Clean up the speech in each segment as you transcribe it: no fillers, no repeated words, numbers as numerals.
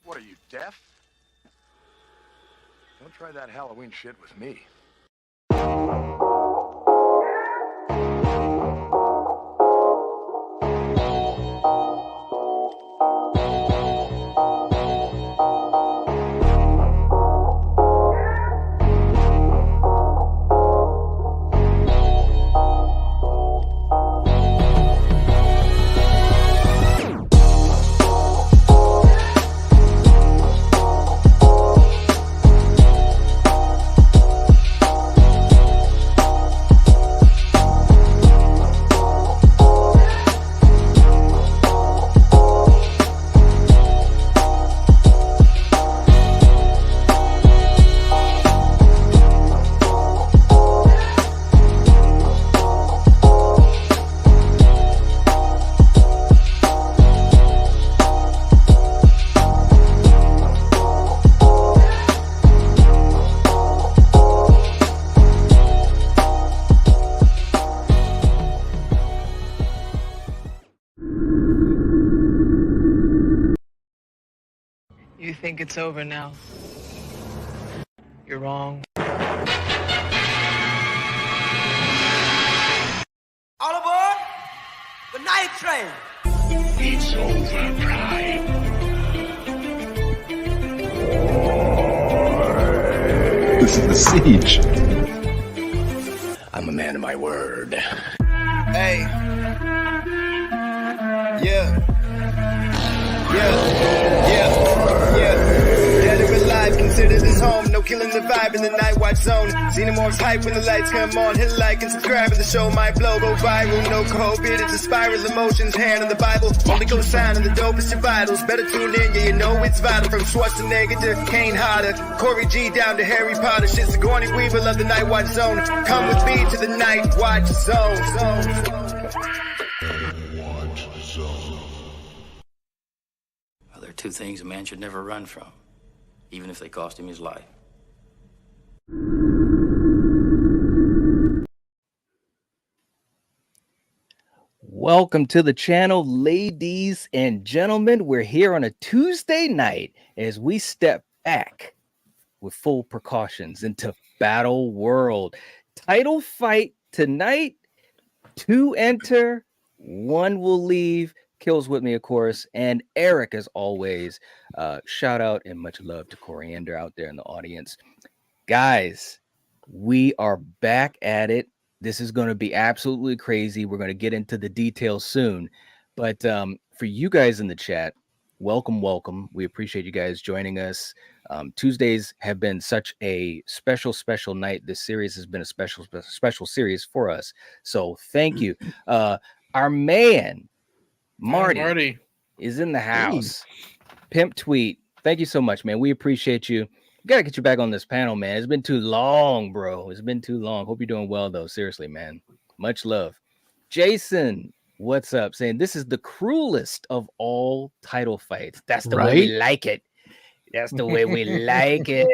What are you, deaf? Don't try that Halloween shit with me. You think it's over now? You're wrong. All aboard the night train. It's over, Prime. This is the siege. I'm a man of my word. Hey. Yeah. Dead or alive, consider this home. No killing the vibe in the Nightwatch zone. Xenomorphs hype when the lights come on. Hit like and subscribe and the show might blow. Go viral, no COVID. It's a spiral emotions. Hand on the Bible. Only go sign and the dopest your vitals. Better tune in, yeah, you know it's vital. From Schwarzenegger to Kane Hodder. Corey G down to Harry Potter. Shit's Sigourney Weaver, love the Nightwatch zone. Come with me to the Nightwatch zone. Well, there are two things a man should never run from, even if they cost him his life. Welcome to the channel, ladies and gentlemen. We're here on a Tuesday night as we step back with full precautions into Battle World. Title fight tonight. 2 enter, 1 will leave. Kills with me, of course, and Eric, as always. Shout out and much love to Coriander out there in the audience. Guys, we are back at it. This is going to be absolutely crazy. We're going to get into the details soon. But for you guys in the chat, welcome. We appreciate you guys joining us. Tuesdays have been such a special night. This series has been a special series for us. So thank you. Our man, Marty is in the house. Hey. Pimp Tweet. Thank you so much, man. We appreciate you. Gotta get you back on this panel, man. It's been too long, bro. It's been too long. Hope you're doing well, though. Seriously, man. Much love. Jason, what's up? Saying this is the cruelest of all title fights. That's the way we like it. That's the way we like it.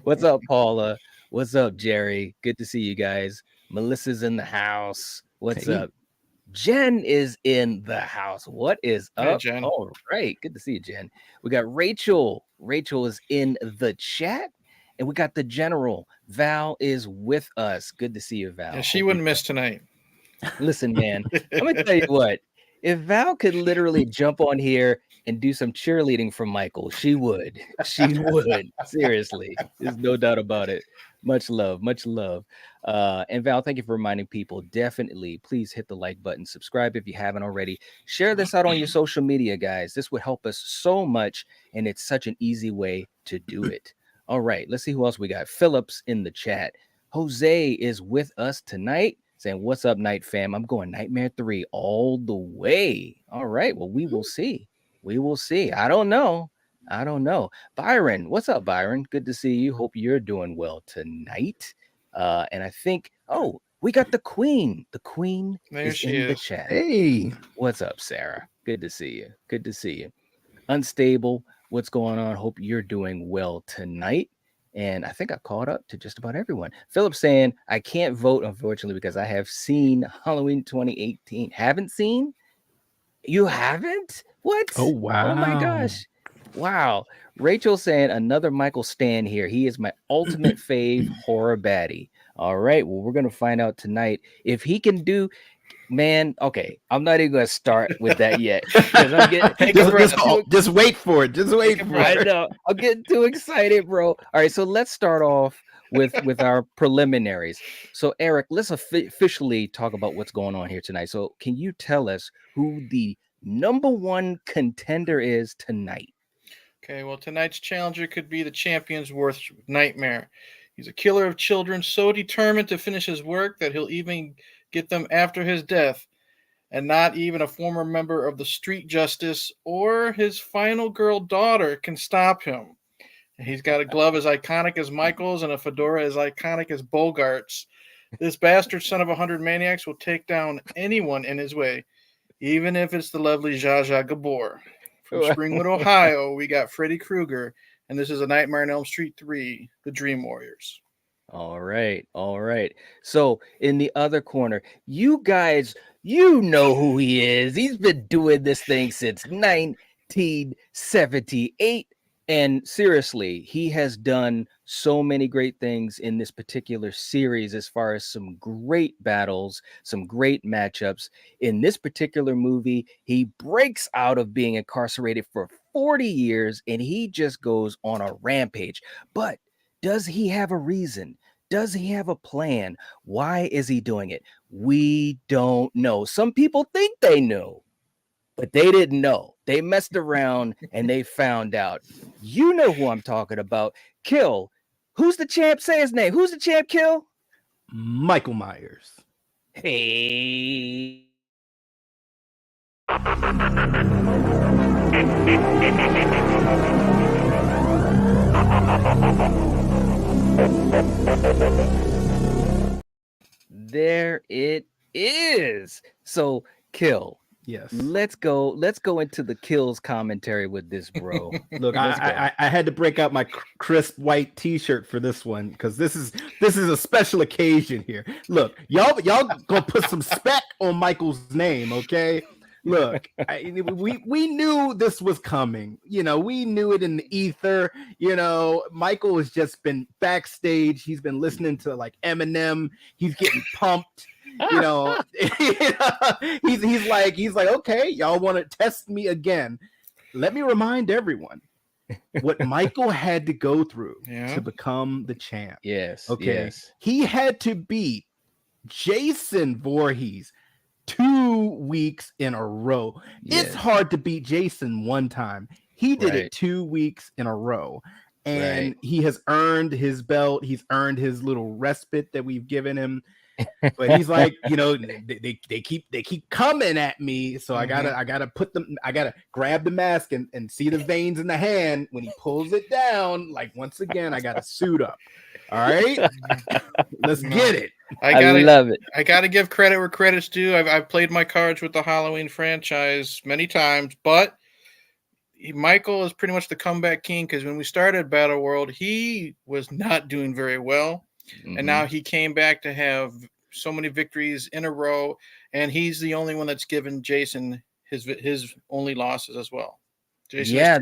What's up, Paula? What's up, Jerry? Good to see you guys. Melissa's in the house. What's up? Jen is in the house. What is up? Hey, Jen. All right. Good to see you, Jen. We got Rachel. Rachel is in the chat. And we got the general. Val is with us. Good to see you, Val. Yeah, she wouldn't miss tonight. Listen, man, I'm going to tell you what. If Val could literally jump on here and do some cheerleading for Michael, she would. She would. Seriously. There's no doubt about it. Much love. And Val, thank you for reminding people. Definitely, please hit the like button. Subscribe if you haven't already. Share this out on your social media, guys. This would help us so much, and it's such an easy way to do it. All right, let's see who else we got. Phillips in the chat. Jose is with us tonight, saying, what's up, Night fam? I'm going Nightmare 3 all the way. All right, well, we will see. I don't know. Byron, what's up, Byron? Good to see you. Hope you're doing well tonight. And I think, we got the queen. The queen is in the chat. Hey, what's up, Sarah? Good to see you. Unstable, what's going on? Hope you're doing well tonight. And I think I caught up to just about everyone. Philip saying, I can't vote, unfortunately, because I have seen Halloween 2018. Haven't seen? You haven't? What? Oh, wow. Oh, my gosh. Wow. Rachel saying another Michael Stan here. He is my ultimate fave horror baddie. All right. Well, we're going to find out tonight if he can do. Man, okay. I'm not even going to start with that yet because I'm getting just wait for it. Just wait for I it. know. I'm getting too excited, bro. All right. So let's start off with our preliminaries. So, Eric, let's officially talk about what's going on here tonight. So, can you tell us who the number one contender is tonight? Okay, well, tonight's challenger could be the champion's worst nightmare. He's a killer of children, so determined to finish his work that he'll even get them after his death, and not even a former member of the Street Justice or his final girl daughter can stop him. He's got a glove as iconic as Michael's and a fedora as iconic as Bogart's. This bastard son of 100 maniacs will take down anyone in his way, even if it's the lovely Zsa Zsa Gabor. From Springwood, Ohio, we got Freddy Krueger, and this is A Nightmare on Elm Street 3, The Dream Warriors. All right. All right. So in the other corner, you guys, you know who he is. He's been doing this thing since 1978. And seriously, he has done so many great things in this particular series as far as some great battles, some great matchups. In this particular movie, he breaks out of being incarcerated for 40 years and he just goes on a rampage. But does he have a reason? Does he have a plan? Why is he doing it? We don't know. Some people think they knew, but they didn't know. They messed around and they found out. You know who I'm talking about. Kill. Who's the champ? Say his name. Who's the champ, Kill? Michael Myers. Hey. There it is. So, Kill. Yes. Let's go into the Kills commentary with this, bro. Look, I had to break out my crisp white T-shirt for this one because this is a special occasion here. Look, y'all gonna put some spec on Michael's name, okay? Look, we knew this was coming. You know, we knew it in the ether. You know, Michael has just been backstage. He's been listening to like Eminem. He's getting pumped. You know, he's like, okay, y'all want to test me again? Let me remind everyone what Michael had to go through to become the champ. Yes. Okay. Yes. He had to beat Jason Voorhees 2 weeks in a row. Yes. It's hard to beat Jason one time. He did it 2 weeks in a row. And he has earned his belt. He's earned his little respite that we've given him. But he's like, you know, they keep coming at me, so I gotta grab the mask and see the veins in the hand. When he pulls it down, like once again, I gotta suit up. All right, let's get it. I love it. I gotta give credit where credit's due. I've played my cards with the Halloween franchise many times, but Michael is pretty much the comeback king because when we started Battle World, he was not doing very well. And now he came back to have so many victories in a row, and he's the only one that's given Jason his only losses as well. Jason has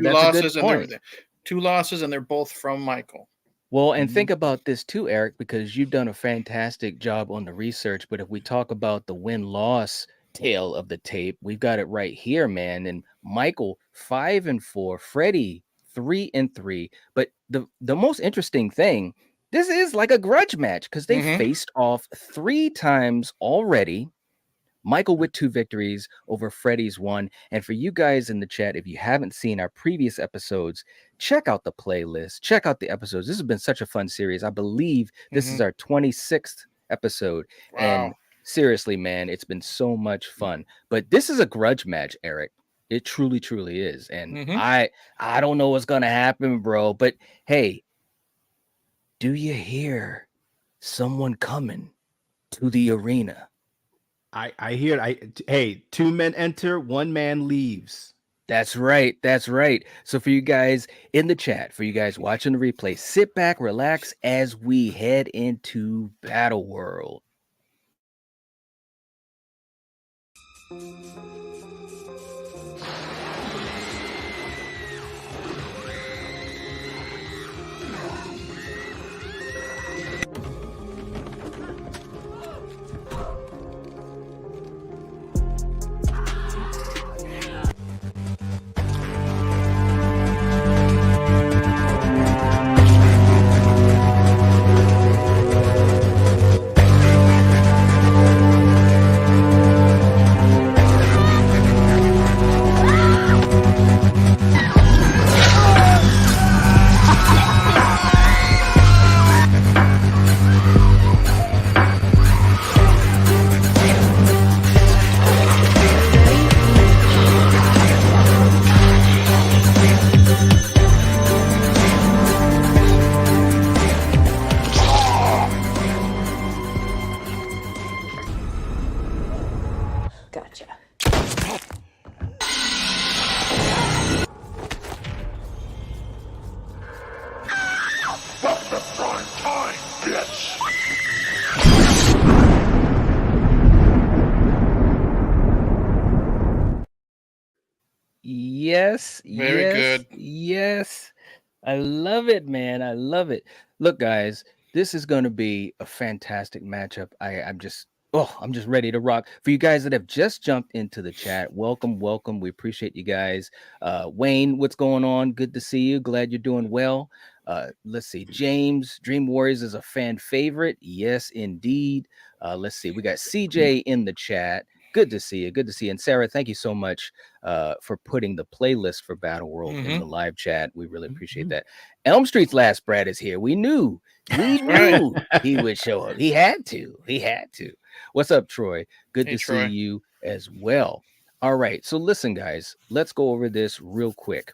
two losses, and they're both from Michael. Well, and think about this too, Eric, because you've done a fantastic job on the research. But if we talk about the win-loss tail of the tape, we've got it right here, man. And Michael 5-4, Freddie 3-3. But the most interesting thing. This is like a grudge match because they faced off 3 times already. Michael with 2 victories over Freddie's 1. And for you guys in the chat, if you haven't seen our previous episodes, check out the playlist. Check out the episodes. This has been such a fun series. I believe this is our 26th episode. Wow. And seriously, man, it's been so much fun. But this is a grudge match, Eric. It truly, truly is. And I don't know what's going to happen, bro. But hey, do you hear someone coming to the arena? I hear it. Hey, 2 men enter, 1 man leaves. That's right. That's right. So for you guys in the chat, for you guys watching the replay, sit back, relax as we head into Battle World. Yes. Very good. Yes. I love it, man. I love it. Look, guys, this is going to be a fantastic matchup. I'm just ready to rock. For you guys that have just jumped into the chat, welcome. We appreciate you guys. Wayne, what's going on? Good to see you. Glad you're doing well. Let's see. James, Dream Warriors is a fan favorite. Yes, indeed. Let's see. We got CJ in the chat. Good to see you. Good to see you. And Sarah, thank you so much for putting the playlist for Battle World in the live chat. We really appreciate that. Elm Street's Last Brad is here. We knew he would show up. He had to. What's up, Troy? Good to see you as well. All right. So listen, guys, let's go over this real quick.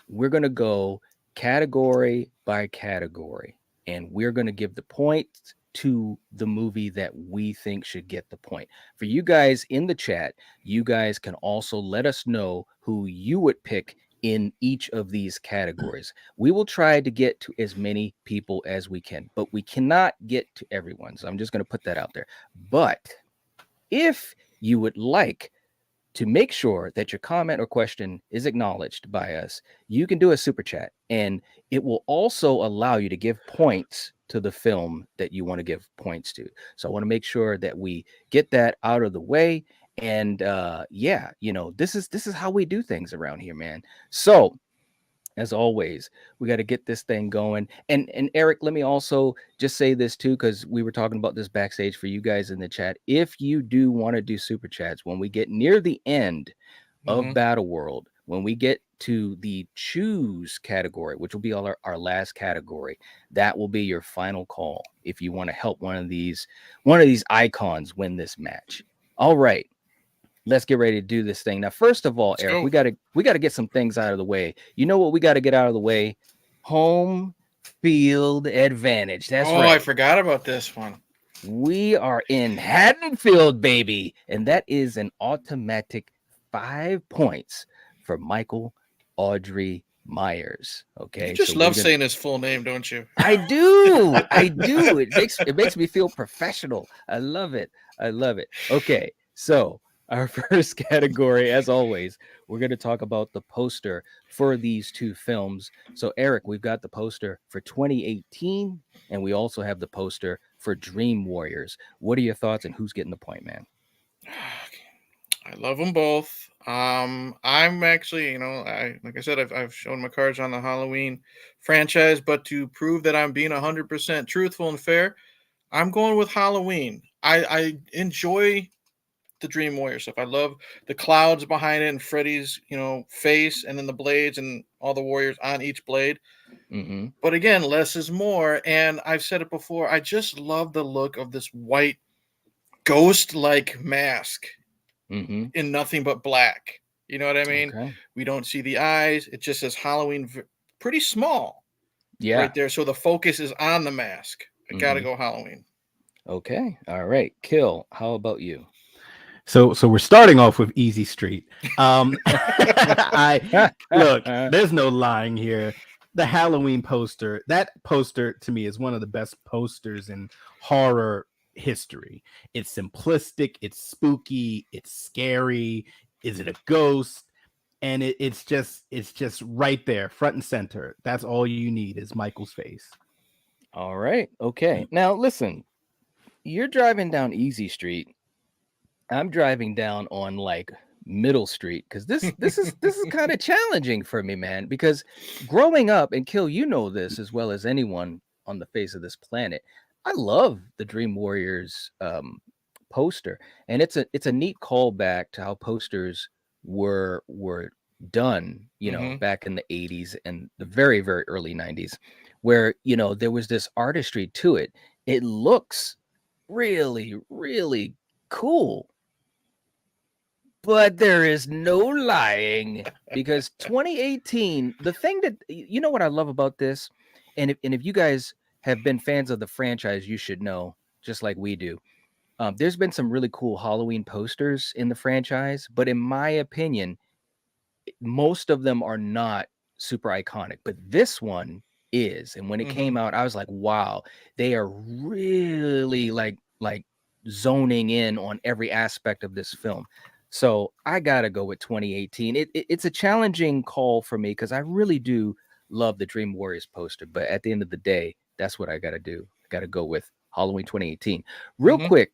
We're going to go category by category, and we're going to give the points to the movie that we think should get the point. For you guys in the chat, you guys can also let us know who you would pick in each of these categories. We will try to get to as many people as we can, but we cannot get to everyone. So I'm just going to put that out there. But if you would like to make sure that your comment or question is acknowledged by us, you can do a super chat, and it will also allow you to give points to the film that you want to give points to. So I want to make sure that we get that out of the way. And this is how we do things around here, man. So as always, we got to get this thing going. And Eric, let me also just say this too, because we were talking about this backstage for you guys in the chat. If you do want to do super chats, when we get near the end of Battle World, when we get to the choose category, which will be our last category, that will be your final call if you want to help one of these icons win this match. All right. Let's get ready to do this thing. Now, first of all, Eric, we got to get some things out of the way. You know what we got to get out of the way? Home field advantage. That's right. I forgot about this one. We are in Haddonfield, baby. And that is an automatic 5 points for Michael Audrey Myers. Okay. You just love saying his full name, don't you? I do. It makes me feel professional. I love it. Okay. So our first category, as always, we're going to talk about the poster for these two films. So, Eric, we've got the poster for 2018, and we also have the poster for Dream Warriors. What are your thoughts, and who's getting the point, man? I love them both. I'm actually, like I said, I've shown my cards on the Halloween franchise, but to prove that I'm being 100% truthful and fair, I'm going with Halloween. I enjoy the Dream Warrior stuff. I love the clouds behind it and Freddy's, face, and then the blades and all the warriors on each blade. But again, less is more. And I've said it before, I just love the look of this white ghost-like mask in nothing but black. You know what I mean? Okay. We don't see the eyes. It just says Halloween, pretty small. Yeah. Right there. So the focus is on the mask. I gotta go Halloween. Okay. All right. Kill. How about you? So we're starting off with Easy Street. Look, there's no lying here. The Halloween poster, that poster to me is one of the best posters in horror history. It's simplistic, it's spooky, it's scary. Is it a ghost? And it's just right there, front and center. That's all you need is Michael's face. All right. Okay. Now listen, you're driving down Easy Street. I'm driving down on like Middle Street because this is kind of challenging for me, man. Because growing up, and Kill, you know this as well as anyone on the face of this planet, I love the Dream Warriors poster, and it's a neat callback to how posters were done, back in the 80s and the very, very early 90s, where there was this artistry to it. It looks really, really cool. But there is no lying, because 2018, the thing that, what I love about this, and if you guys have been fans of the franchise, you should know, just like we do, there's been some really cool Halloween posters in the franchise, but in my opinion, most of them are not super iconic, but this one is. And when it came out, I was like, wow, they are really like zoning in on every aspect of this film. So I gotta go with 2018. It's a challenging call for me because I really do love the Dream Warriors poster, but at the end of the day, that's what I gotta do. I gotta go with Halloween 2018. Real quick,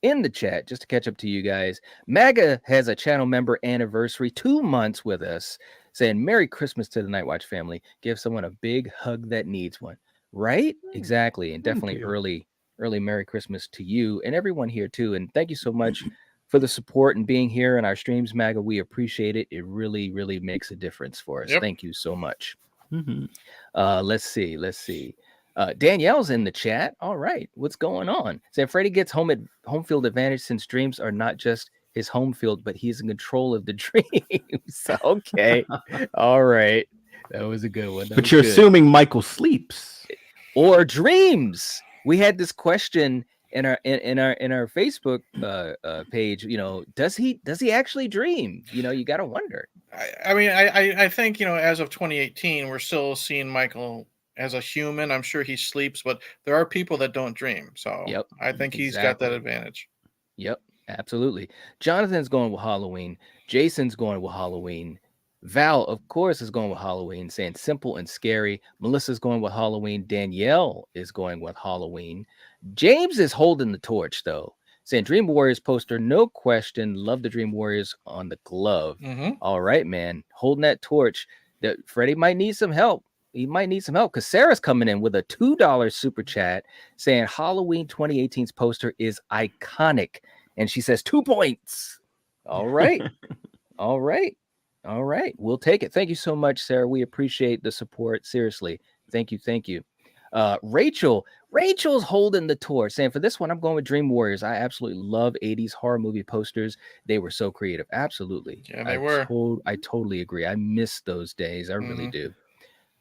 in the chat, just to catch up to you guys, MAGA has a channel member anniversary, 2 months with us, saying Merry Christmas to the Nightwatch family. Give someone a big hug that needs one. Right? Exactly. And definitely early Merry Christmas to you and everyone here too. And thank you so much for the support and being here in our streams, MAGA. We appreciate it. It really, really makes a difference for us. Thank you so much. Let's see. Danielle's in the chat. All right, what's going on? Saying Freddie gets home field advantage since dreams are not just his home field, but he's in control of the dreams. Okay, all right, that was a good one. But you're assuming Michael sleeps or dreams. We had this question in our Facebook page. You know, does he actually dream? You know, you got to wonder. I think, you know, as of 2018, we're still seeing Michael as a human. I'm sure he sleeps, but there are people that don't dream. So I think he's got that advantage. Yep, absolutely. Jonathan's going with Halloween. Jason's going with Halloween. Val, of course, is going with Halloween, saying simple and scary. Melissa's going with Halloween. Danielle is going with Halloween. James is holding the torch, though, saying Dream Warriors poster, no question. Love the Dream Warriors on the glove. All right, man, holding that torch. That Freddie might need some help. He might need some help because Sarah's coming in with a $2 super chat saying Halloween 2018's poster is iconic. And she says 2 points. All right. All right. We'll take it. Thank you so much, Sarah. We appreciate the support. Seriously. Thank you. Rachel's holding the torch, saying for this one, I'm going with Dream Warriors. I absolutely love 80s horror movie posters. They were so creative. Absolutely. Yeah, they were. I totally agree. I miss those days. I really do.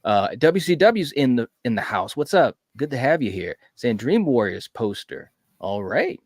WCW's in the house. What's up? Good to have you here. Saying Dream Warriors poster. All right.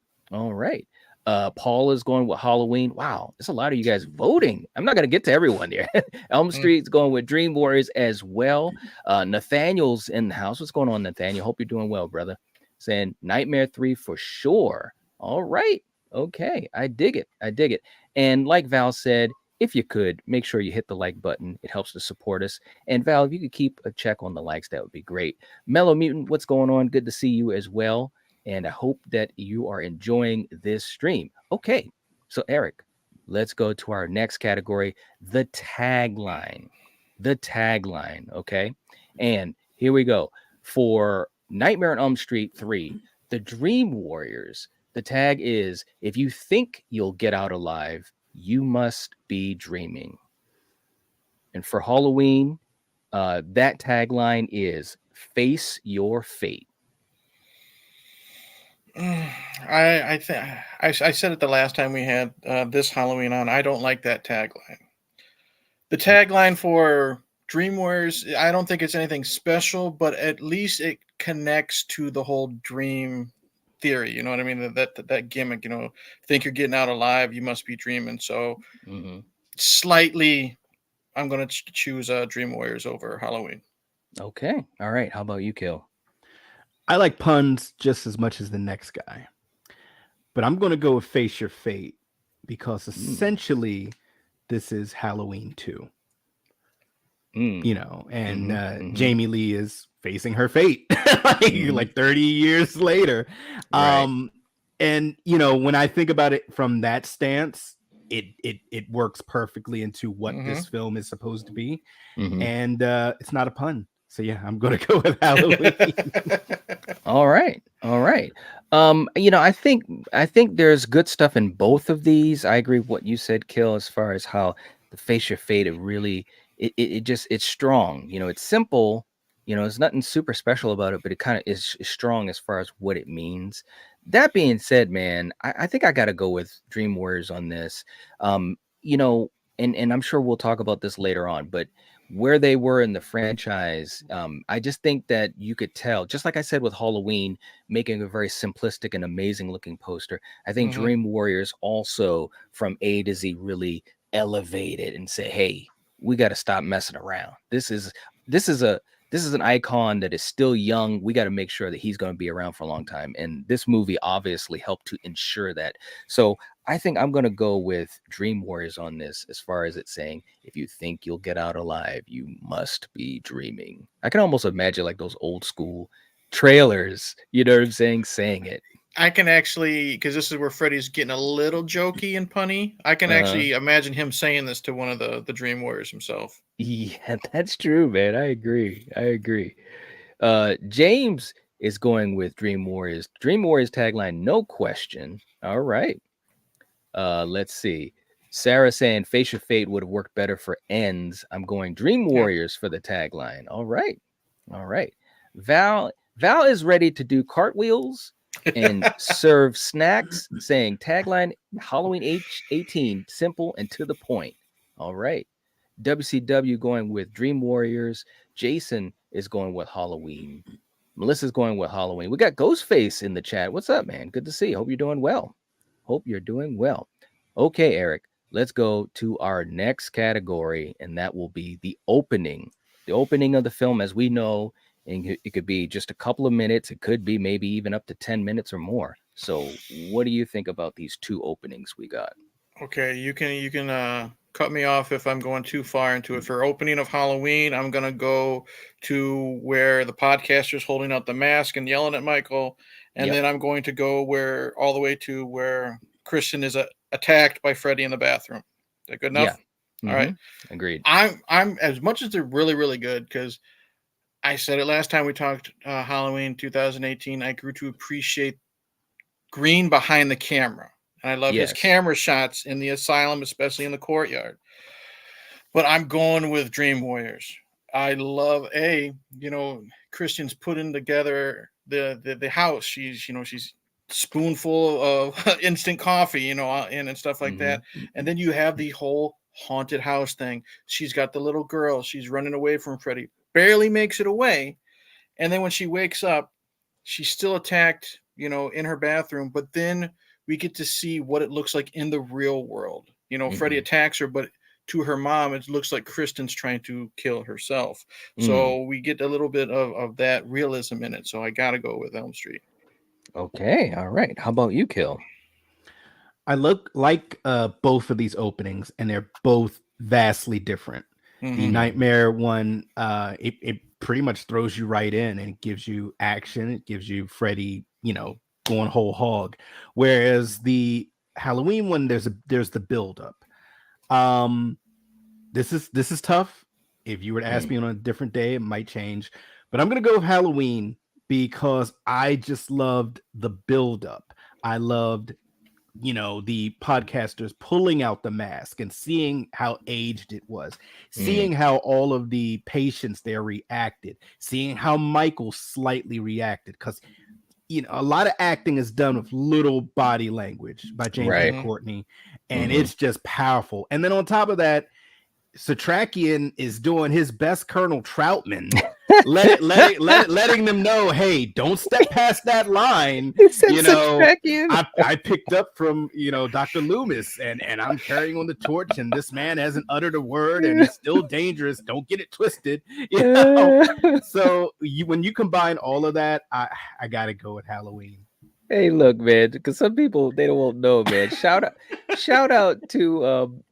Paul is going with Halloween. Wow, there's a lot of you guys voting. I'm not going to get to everyone there. Elm Street's going with Dream Warriors as well. Nathaniel's in the house. What's going on, Nathaniel? Hope you're doing well, brother. Saying Nightmare 3 for sure. All right. Okay. I dig it. And like Val said, if you could, make sure you hit the like button. It helps to support us. And Val, if you could keep a check on the likes, that would be great. Mellow Mutant, what's going on? Good to see you as well. And I hope that you are enjoying this stream. Okay, so Eric, let's go to our next category, the tagline. Okay? And here we go. For Nightmare on Elm Street 3, the Dream Warriors, the tag is, if you think you'll get out alive, you must be dreaming. And for Halloween, that tagline is face your fate. I said it the last time we had this Halloween on. I don't like that tagline. The tagline for Dream Warriors, I don't think it's anything special, but at least it connects to the whole dream theory. You know what I mean? That gimmick. You know, think you're getting out alive, you must be dreaming. So slightly, I'm going to choose Dream Warriors over Halloween. Okay. All right. How about you, Kill? I like puns just as much as the next guy, but I'm going to go with Face Your Fate because essentially this is Halloween 2. You know, and Jamie Lee is facing her fate like 30 years later. Right. And you know, when I think about it from that stance, it works perfectly into what this film is supposed to be. And it's not a pun. So yeah, I'm gonna go with Halloween. All right. You know, I think there's good stuff in both of these. I agree with what you said, Kill, as far as how the Face Your Fate, it's strong. You know, it's simple. You know, there's nothing super special about it, but it kind of is strong as far as what it means. That being said, man, I think I got to go with Dream Warriors on this. You know, and I'm sure we'll talk about this later on, but where they were in the franchise, I just think that you could tell, just like I said with Halloween, making a very simplistic and amazing looking poster. I think Dream Warriors also from A to Z really elevated and say, hey, we got to stop messing around. This is this is an icon that is still young. We got to make sure that he's going to be around for a long time. And this movie obviously helped to ensure that. So I think I'm going to go with Dream Warriors on this, as far as it's saying, if you think you'll get out alive, you must be dreaming. I can almost imagine like those old school trailers, you know what I'm saying it. I can actually, because this is where Freddy's getting a little jokey and punny. I can actually imagine him saying this to one of the Dream Warriors himself. Yeah, that's true, man. I agree. James is going with Dream Warriors. Dream Warriors tagline, no question. All right. Let's see. Sarah saying Face Your Fate would have worked better for ends. I'm going Dream Warriors for the tagline. All right. Val is ready to do cartwheels and serve snacks, saying tagline Halloween H18, simple and to the point. All right. WCW going with Dream Warriors. Jason is going with Halloween. Melissa's going with Halloween. We got Ghostface in the chat. What's up, man? Good to see you. Hope you're doing well. Okay, Eric, let's go to our next category, and that will be the opening. The opening of the film, as we know, and it could be just a couple of minutes. It could be maybe even up to 10 minutes or more. So what do you think about these two openings we got? Okay, you can cut me off if I'm going too far into it. For opening of Halloween, I'm gonna go to where the podcaster's holding out the mask and yelling at Michael, and then I'm going to go all the way to where Christian is attacked by Freddy in the bathroom. Is that good enough? Yeah. All right. Agreed. I'm as much as they're really, really good, because I said it last time we talked Halloween 2018. I grew to appreciate Green behind the camera. And I love his camera shots in the asylum, especially in the courtyard. But I'm going with Dream Warriors. I love Christian's putting together the house. She's spoonful of instant coffee, and stuff like that. And then you have the whole haunted house thing. She's got the little girl. She's running away from Freddy. Barely makes it away. And then when she wakes up, she's still attacked, in her bathroom. But then we get to see what it looks like in the real world. Freddy attacks her, but to her mom, it looks like Kristen's trying to kill herself. So we get a little bit of that realism in it. So I got to go with Elm Street. Okay. All right. How about you, Kill? I look like both of these openings, and they're both vastly different. The Nightmare one, it pretty much throws you right in and gives you action. It gives you Freddy, going whole hog. Whereas the Halloween one, there's the build up. This is tough. If you were to ask me on a different day, it might change. But I'm gonna go with Halloween because I just loved the build up. I loved the podcasters pulling out the mask and seeing how aged it was, seeing how all of the patients there reacted, seeing how Michael slightly reacted, because a lot of acting is done with little body language by James and Courtney, and it's just powerful. And then on top of that, Satrakian is doing his best Colonel Troutman, letting them know, hey, don't step past that line. I picked up from Dr. Loomis, and I'm carrying on the torch, and this man hasn't uttered a word, and he's still dangerous. Don't get it twisted. So when you combine all of that, I gotta go with Halloween. Hey, look, man, because some people they don't know, man. Shout out to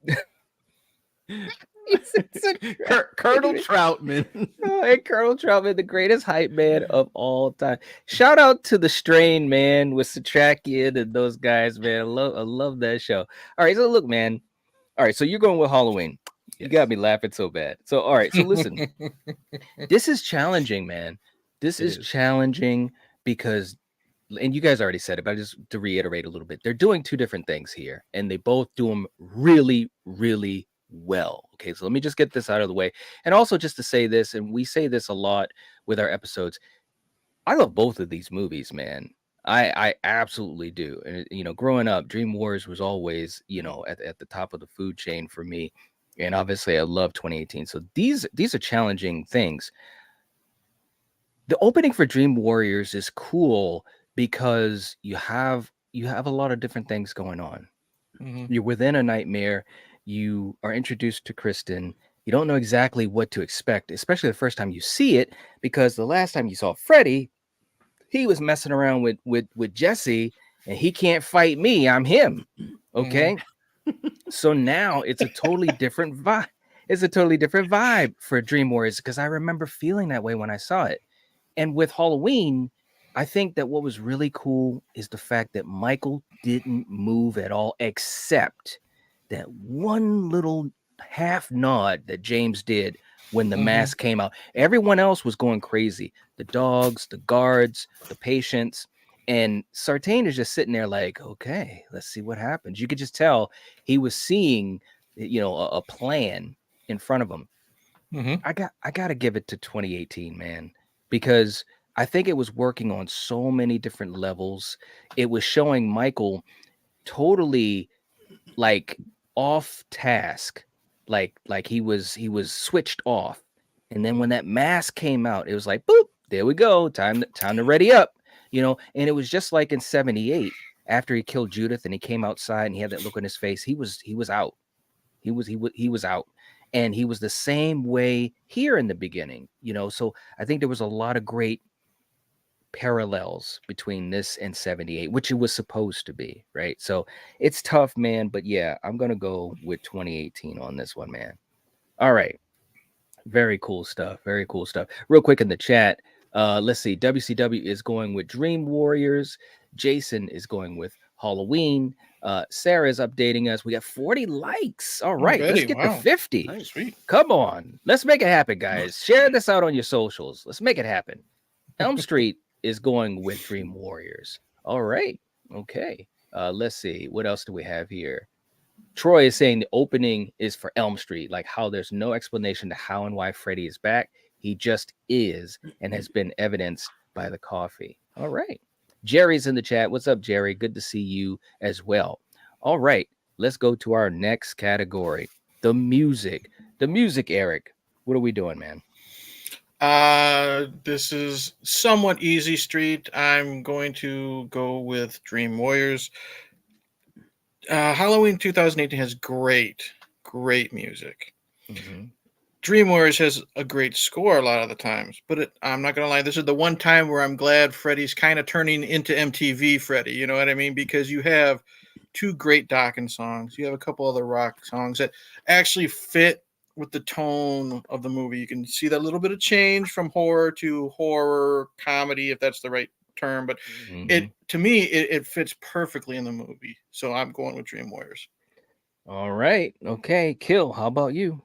Colonel Troutman. Hey, Colonel Troutman, the greatest hype man of all time. Shout out to the Strain, man, with Satrakian and those guys, man. I love that show. All right, so look, man. All right, so you're going with Halloween. You got me laughing so bad. So, all right, so listen. This is challenging, man. This is challenging because, and you guys already said it, but just to reiterate a little bit, they're doing two different things here, and they both do them really, really well. Okay, so let me just get this out of the way. And also just to say this, and we say this a lot with our episodes, I love both of these movies, man. I absolutely do. And growing up, Dream Wars was always, at the top of the food chain for me. And obviously I love 2018. So these are challenging things. The opening for Dream Warriors is cool because you have a lot of different things going on. You're within a nightmare. You are introduced to Kristen, you don't know exactly what to expect, especially the first time you see it, because the last time you saw Freddy, he was messing around with Jesse, and he can't fight me. I'm him. Okay. So now it's a totally different vibe. It's a totally different vibe for Dream Warriors, because I remember feeling that way when I saw it. And with Halloween, I think that what was really cool is the fact that Michael didn't move at all, except that one little half nod that James did when the mask came out. Everyone else was going crazy. The dogs, the guards, the patients. And Sartain is just sitting there like, okay, let's see what happens. You could just tell he was seeing, a plan in front of him. I got to give it to 2018, man, because I think it was working on so many different levels. It was showing Michael totally like off task, like he was switched off. And then when that mask came out, it was like, boop, there we go, time to ready up, And it was just like in 78 after he killed Judith and he came outside and he had that look on his face. He was out. He was out. And he was the same way here in the beginning, So I think there was a lot of great parallels between this and 78, which it was supposed to be, right? So it's tough, man. But yeah, I'm going to go with 2018 on this one, man. All right. Very cool stuff. Very cool stuff. Real quick in the chat. Let's see. WCW is going with Dream Warriors. Jason is going with Halloween. Sarah is updating us. We got 40 likes. All right, let's get to 50. Nice, sweet. Come on. Let's make it happen, guys. Share this out on your socials. Let's make it happen. Elm Street is going with Dream Warriors. All right. Okay. Let's see. What else do we have here? Troy is saying the opening is for Elm Street, like how there's no explanation to how and why Freddy is back. He just is and has been evidenced by the coffee. All right. Jerry's in the chat. What's up, Jerry? Good to see you as well. All right. Let's go to our next category. The music. The music, Eric. What are we doing, man? This is somewhat easy street. I'm going to go with Dream Warriors. Halloween 2018 has great music. Dream Warriors has a great score a lot of the times, but I'm not going to lie. This is the one time where I'm glad Freddy's kind of turning into MTV Freddy. You know what I mean? Because you have two great Dokken songs. You have a couple other rock songs that actually fit with the tone of the movie. You can see that little bit of change from horror to horror comedy, if that's the right term. But to me, it fits perfectly in the movie. So I'm going with Dream Warriors. All right. Okay. Kill. How about you?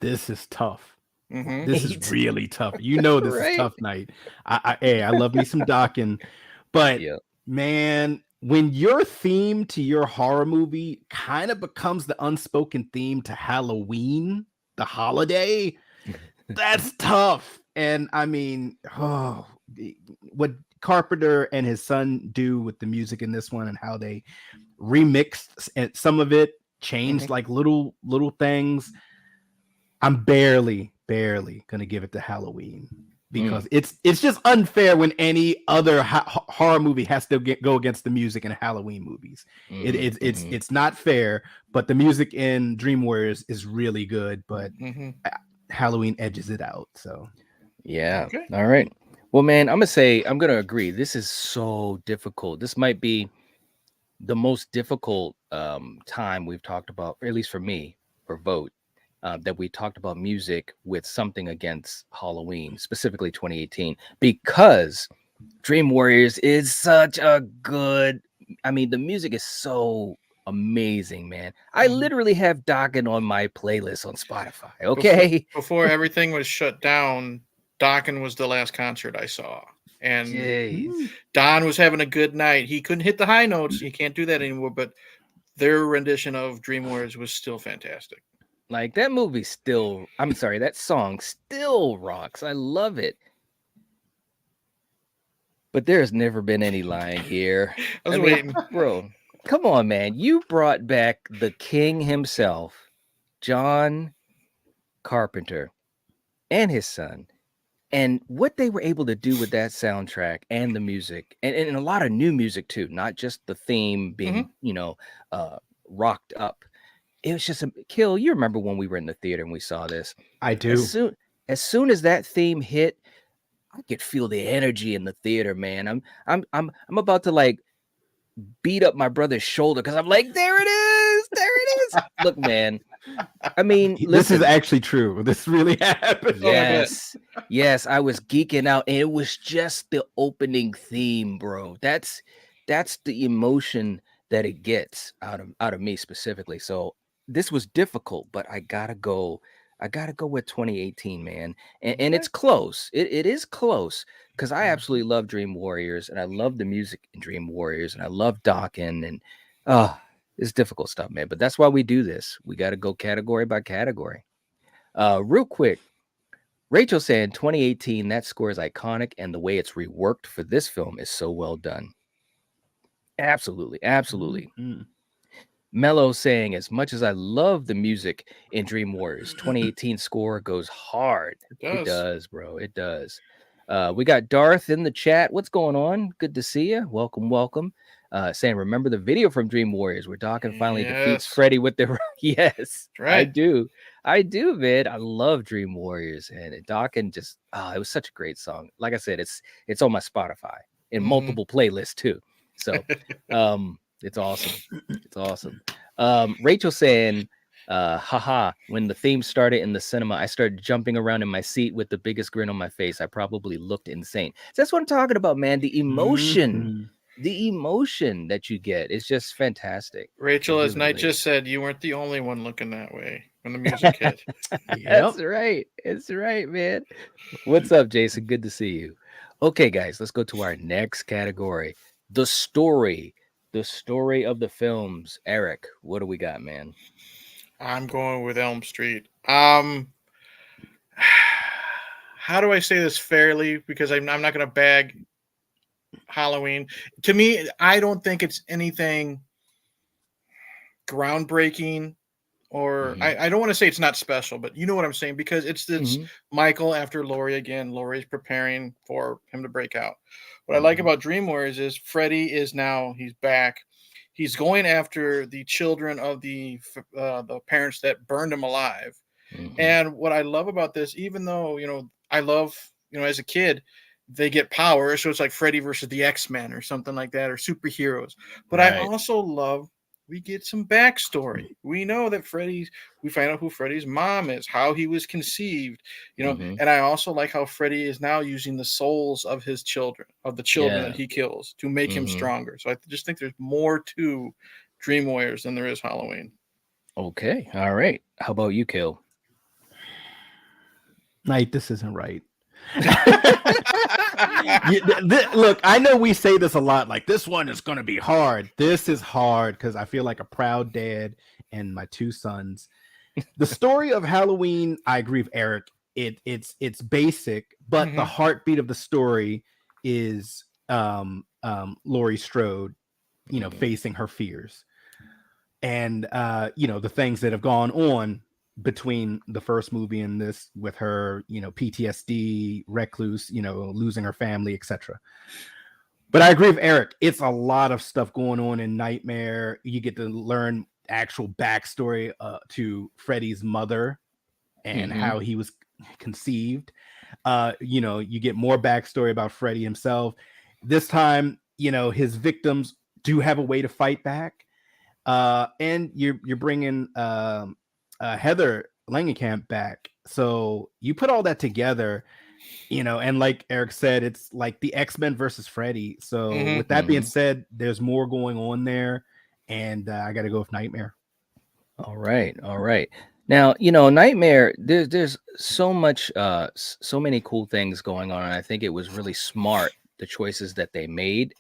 This is tough. This is really tough. This is tough night. I love me some Dokken, but man, when your theme to your horror movie kind of becomes the unspoken theme to Halloween, the holiday, that's tough. And I mean, what Carpenter and his son do with the music in this one and how they remixed and some of it changed like little things. I'm barely gonna give it to Halloween because it's just unfair when any other horror movie has to go against the music in Halloween movies. It's not fair, but the music in Dream Warriors is really good, but Halloween edges it out. So yeah. Okay. All right. Well, man, I'm gonna agree. This is so difficult. This might be the most difficult time we've talked about, or at least for me, for vote. That we talked about music with something against Halloween, specifically 2018, because Dream Warriors is such a good, the music is so amazing, man. I literally have Dokken on my playlist on Spotify. Okay. Before everything was shut down, Dokken was the last concert I saw. And Don was having a good night. He couldn't hit the high notes. He can't do that anymore, but their rendition of Dream Warriors was still fantastic. Like that that song still rocks. I love it. But there's never been any lying here. I was waiting. Bro, come on, man. You brought back the king himself, John Carpenter, and his son. And what they were able to do with that soundtrack and the music, and a lot of new music too, not just the theme being, rocked up. it was just a kill. You remember when we were in the theater and we saw this? I do. As soon as that theme hit, I could feel the energy in the theater, man. I'm about to like beat up my brother's shoulder because I'm like, there it is, there it is. Look, man. I mean, this is actually true. This really happened. Yes, I was geeking out, and it was just the opening theme, bro. That's the emotion that it gets out of me specifically. So this was difficult, but I gotta go with 2018, man. And it's close. It is close because I absolutely love Dream Warriors, and I love the music in Dream Warriors, and I love Dawkins, and it's difficult stuff, man. But that's why we do this. We got to go category by category. Real quick, Rachel saying 2018, that score is iconic, and the way it's reworked for this film is so well done. Absolutely. Mm-hmm. Mello saying, as much as I love the music in Dream Warriors, 2018 score goes hard. It does, bro. It does. We got Darth in the chat. What's going on? Good to see you. Welcome. Saying, remember the video from Dream Warriors where Dawkins finally defeats Freddy with the yes, right. I do, man. I love Dream Warriors, and Dawkins just it was such a great song. Like I said, it's on my Spotify in multiple playlists too. So it's awesome. Rachel saying, haha, when the theme started in the cinema, I started jumping around in my seat with the biggest grin on my face. I probably looked insane. So that's what I'm talking about, man. The emotion. The emotion that you get is just fantastic. Rachel, as Knight just said, you weren't the only one looking that way when the music hit. That's right. It's right, man. What's up, Jason? Good to see you. Okay, guys, let's go to our next category. The story of the films. Eric, what do we got, man? I'm going with Elm Street. How do I say this fairly? Because I'm not going to bag Halloween. To me, I don't think it's anything groundbreaking, or I don't want to say it's not special, but you know what I'm saying, because it's Michael after Laurie again. Laurie's preparing for him to break out. What I like about Dream Warriors is Freddy is now, he's back. He's going after the children of the parents that burned him alive. And what I love about this, even though, I love, as a kid, they get power. So it's like Freddy versus the X-Men or something like that, or superheroes. But I also love, we get some backstory. We know that we find out who Freddy's mom is, how he was conceived, and I also like how Freddy is now using the souls of his children, that he kills, to make him stronger. So I just think there's more to Dream Warriors than there is Halloween. Okay. All right. How about you, Kill? Knight, this isn't right. Look, I know we say this a lot, like this one is going to be hard. This is hard because I feel like a proud dad and my two sons. The story of Halloween, I agree with Eric. It's basic, but the heartbeat of the story is Laurie Strode, facing her fears, and the things that have gone on between the first movie and this, with her, PTSD, recluse, losing her family, etc. But I agree with Eric. It's a lot of stuff going on in Nightmare. You get to learn actual backstory to Freddy's mother and how he was conceived. You get more backstory about Freddy himself. This time, his victims do have a way to fight back. And you're bringing Heather Langenkamp back. So you put all that together, and like Eric said, it's like the X-Men versus Freddy. So with that being said, there's more going on there, and I got to go with Nightmare. All right. Now, Nightmare, there's so much, so many cool things going on. And I think it was really smart, the choices that they made.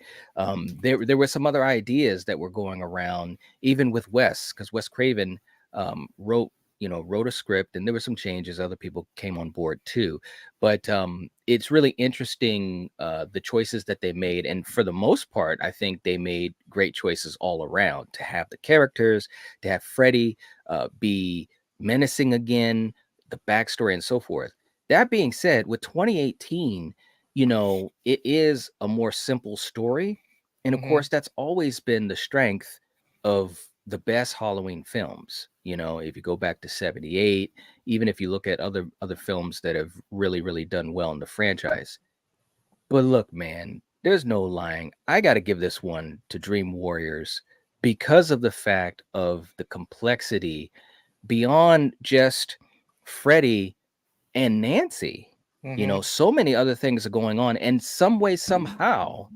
There were some other ideas that were going around, even with Wes, because Wes Craven wrote a script, and there were some changes. Other people came on board too, but it's really interesting, the choices that they made. And for the most part, I think they made great choices all around, to have the characters, to have Freddy be menacing again, the backstory and so forth. That being said, with 2018, it is a more simple story. And of course, that's always been the strength of the best Halloween films. You know, if you go back to 78, even if you look at other films that have really done well in the franchise. But look, man, there's no lying. I got to give this one to Dream Warriors because of the fact of the complexity beyond just Freddie and Nancy. You know, so many other things are going on, and some way, somehow,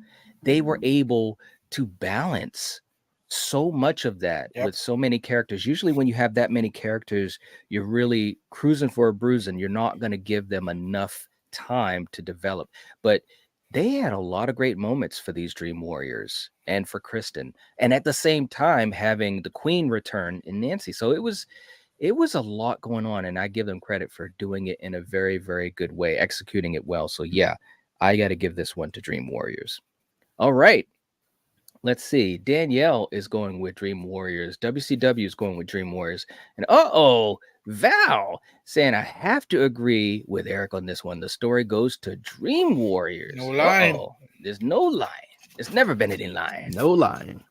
they were able to balance so much of that with so many characters. Usually, when you have that many characters, you're really cruising for a bruise, and you're not going to give them enough time to develop. But they had a lot of great moments for these Dream Warriors and for Kristen, and at the same time having the Queen return in Nancy. So it was a lot going on, and I give them credit for doing it in a very good way, executing it well. So yeah, I got to give this one to Dream Warriors. All right. Let's see. Danielle is going with Dream Warriors. WCW is going with Dream Warriors. And Val saying I have to agree with Eric on this one. The story goes to Dream Warriors. No line. There's no line. There's never been any line. No lying.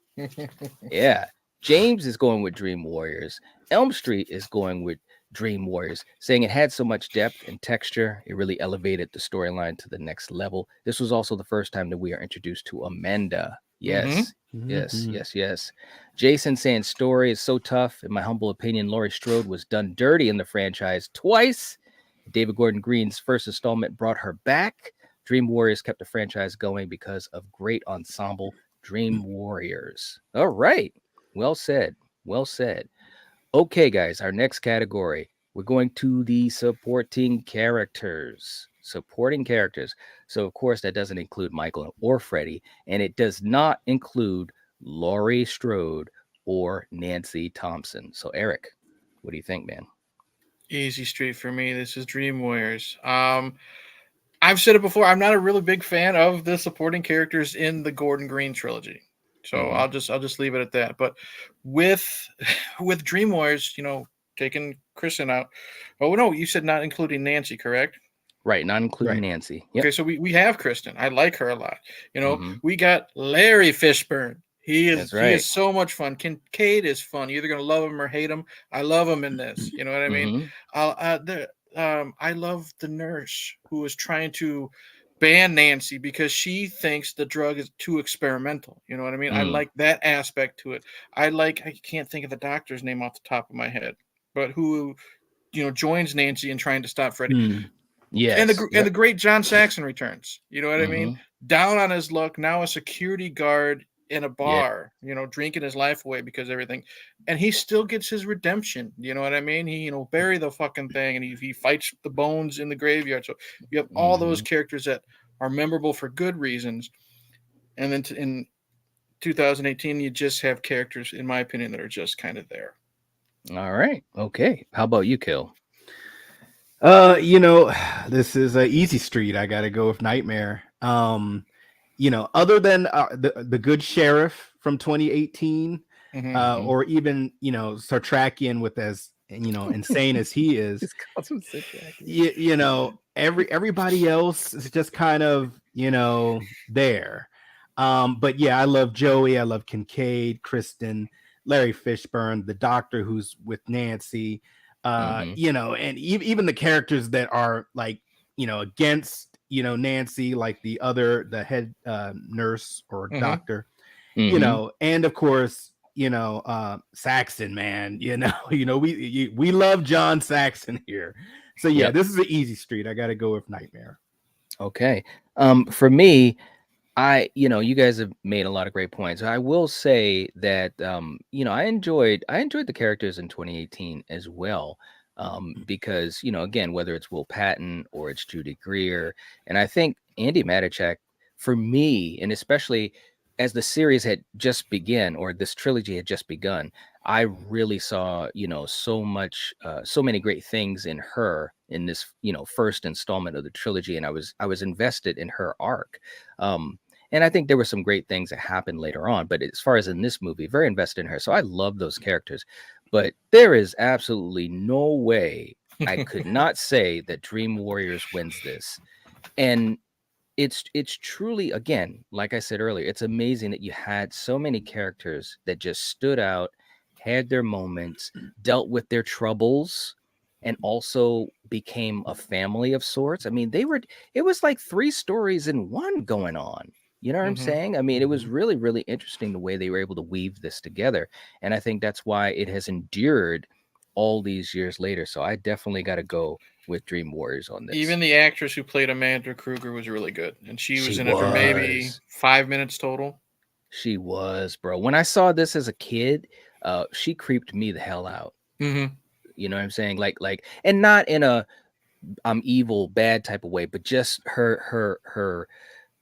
Yeah. James is going with Dream Warriors. Elm Street is going with Dream Warriors, saying it had so much depth and texture. It really elevated the storyline to the next level. This was also the first time that we are introduced to Amanda. Yes. Yes. Jason saying story is so tough. In my humble opinion, Laurie Strode was done dirty in the franchise twice. David Gordon Green's first installment brought her back. Dream Warriors kept the franchise going because of great ensemble. Dream Warriors. All right. Well said. Well said. Okay, guys, our next category, we're going to the supporting characters. Supporting characters. So, of course, that doesn't include Michael or Freddie, and it does not include Laurie Strode or Nancy Thompson. So, Eric, what do you think, man? Easy street for me. This is Dream Warriors. I've said it before. I'm not a really big fan of the supporting characters in the Gordon Green trilogy. So I'll just leave it at that. But with Dream Warriors, you know, taking Kristen out. Oh no, you said not including Nancy, correct? Right, not including Nancy. Yep. Okay, so we have Kristen. I like her a lot. You know, we got Larry Fishburne. He is so much fun. Kincaid is fun. You're either gonna love him or hate him. I love him in this. You know what I mean? I love the nurse who is trying to ban Nancy because she thinks the drug is too experimental. You know what I mean? I like that aspect to it. I can't think of the doctor's name off the top of my head, but who, you know, joins Nancy in trying to stop Freddie. Yes. And the great John Saxon returns. You know what I mean? Down on his luck, now a security guard in a bar, you know, drinking his life away because of everything. And he still gets his redemption. You know what I mean? He, you know, bury the fucking thing and he fights the bones in the graveyard. So you have all those characters that are memorable for good reasons. And then in 2018, you just have characters, in my opinion, that are just kind of there. All right. Okay. How about you, Kill? You know, this is a easy street. I got to go with Nightmare. You know, other than the Good Sheriff from 2018, or even, you know, Sartrakian with as, you know, insane as he is, you know, everybody else is just kind of, you know, there. But yeah, I love Joey. I love Kincaid, Kristen, Larry Fishburne, the doctor who's with Nancy, you know, and even the characters that are like, you know, against, you know, Nancy, like the head nurse or doctor, you know, and of course, you know, Saxon, man, you know, we love John Saxon here. So yeah, this is an easy street. I got to go with Nightmare. Okay. For me, you guys have made a lot of great points. I will say that, you know, I enjoyed the characters in 2018 as well. Because, you know, again, whether it's Will Patton or it's Judy Greer, and I think Andy Matichak, for me, and especially as the series had just begun, or this trilogy had just begun, I really saw, you know, so many great things in her in this, you know, first installment of the trilogy, and I was invested in her arc. And I think there were some great things that happened later on, but as far as in this movie, very invested in her. So I love those characters. But there is absolutely no way I could not say that Dream Warriors wins this. And it's truly, again, like I said earlier, it's amazing that you had so many characters that just stood out had their moments, dealt with their troubles, and also became a family of sorts. I mean, it was like 3 stories in one going on. You know what I'm saying? I mean, it was really, really interesting the way they were able to weave this together. And I think that's why it has endured all these years later. So I definitely got to go with Dream Warriors on this. Even the actress who played Amanda Kruger was really good. And she was in it for maybe was. 5 minutes total. She was, bro. When I saw this as a kid, she creeped me the hell out. Mm-hmm. You know what I'm saying? Like, and not in a I'm evil, bad type of way, but just her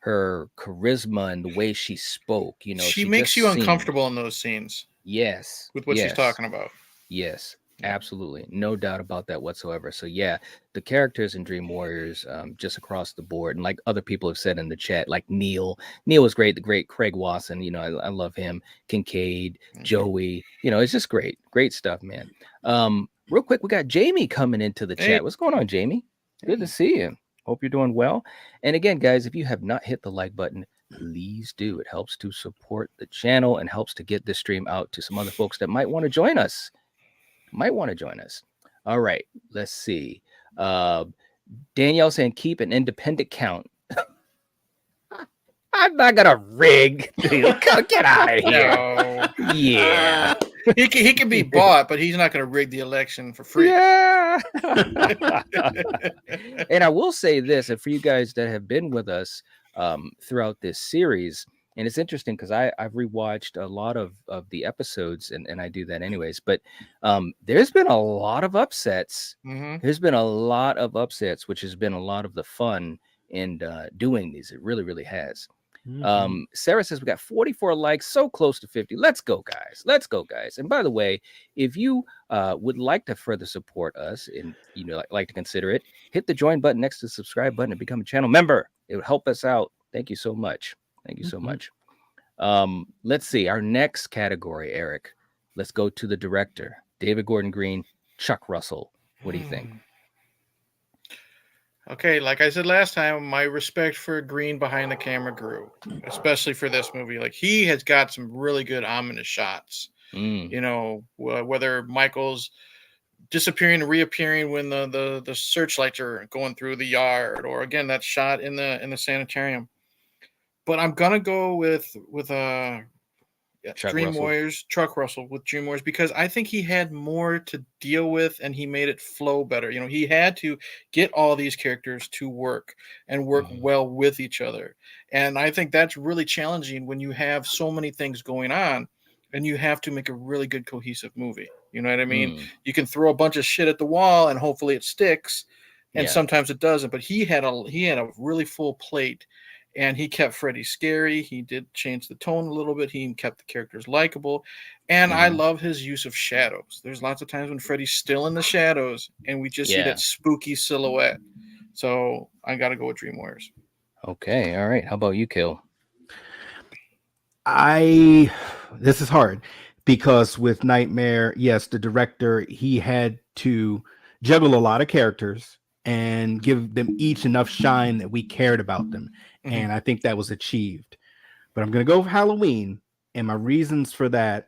charisma and the way she spoke. You know, she makes just you uncomfortable in those scenes. Yes, With what she's talking about. Yes, absolutely, no doubt about that whatsoever. So yeah, the characters in Dream Warriors, just across the board, and like other people have said in the chat, like Neil was great. The great Craig Wasson, you know, I love him. Kincaid, Joey, you know, it's just great stuff, man. Real quick, we got Jamie coming into the chat. What's going on, Jamie? Good to see you. Hope you're doing well. And again, guys, if you have not hit the like button, please do. It helps to support the channel and helps to get this stream out to some other folks that might want to join us. All right, let's see. Danielle saying keep an independent count. I'm not gonna rig. Get out of here. No. Yeah. He can be bought, but he's not going to rig the election for free. Yeah. And I will say this, and for you guys that have been with us throughout this series, and it's interesting because I've rewatched a lot of the episodes, and I do that anyways, but there's been a lot of upsets. There's been a lot of upsets, which has been a lot of the fun in doing these. It really, really has. Sarah says we got 44 likes, so close to 50. Let's go, guys. And by the way, if you would like to further support us and like to consider it, hit the join button next to the subscribe button and become a channel member. It would help us out. Thank you so much. Let's see our next category, Eric. Let's go to the director, David Gordon Green, Chuck Russell. What do you think? Okay, like I said last time, my respect for Green behind the camera grew, especially for this movie. Like, he has got some really good ominous shots. You know, whether Michael's disappearing and reappearing when the searchlights are going through the yard, or again that shot in the sanitarium. But I'm gonna go with Dream Warriors, Chuck Russell with Dream Warriors, because I think he had more to deal with and he made it flow better. You know, he had to get all these characters to work and work well with each other. And I think that's really challenging when you have so many things going on and you have to make a really good cohesive movie. You know what I mean? You can throw a bunch of shit at the wall and hopefully it sticks, and sometimes it doesn't. But he had a really full plate. And he kept Freddy scary. He did change the tone a little bit. He kept the characters likable. And I love his use of shadows. There's lots of times when Freddy's still in the shadows and we just see that spooky silhouette. So I got to go with Dream Warriors. Okay. All right. How about you, Kill? This is hard because with Nightmare, yes, the director, he had to juggle a lot of characters and give them each enough shine that we cared about them. And I think that was achieved. But I'm going to go with Halloween. And my reasons for that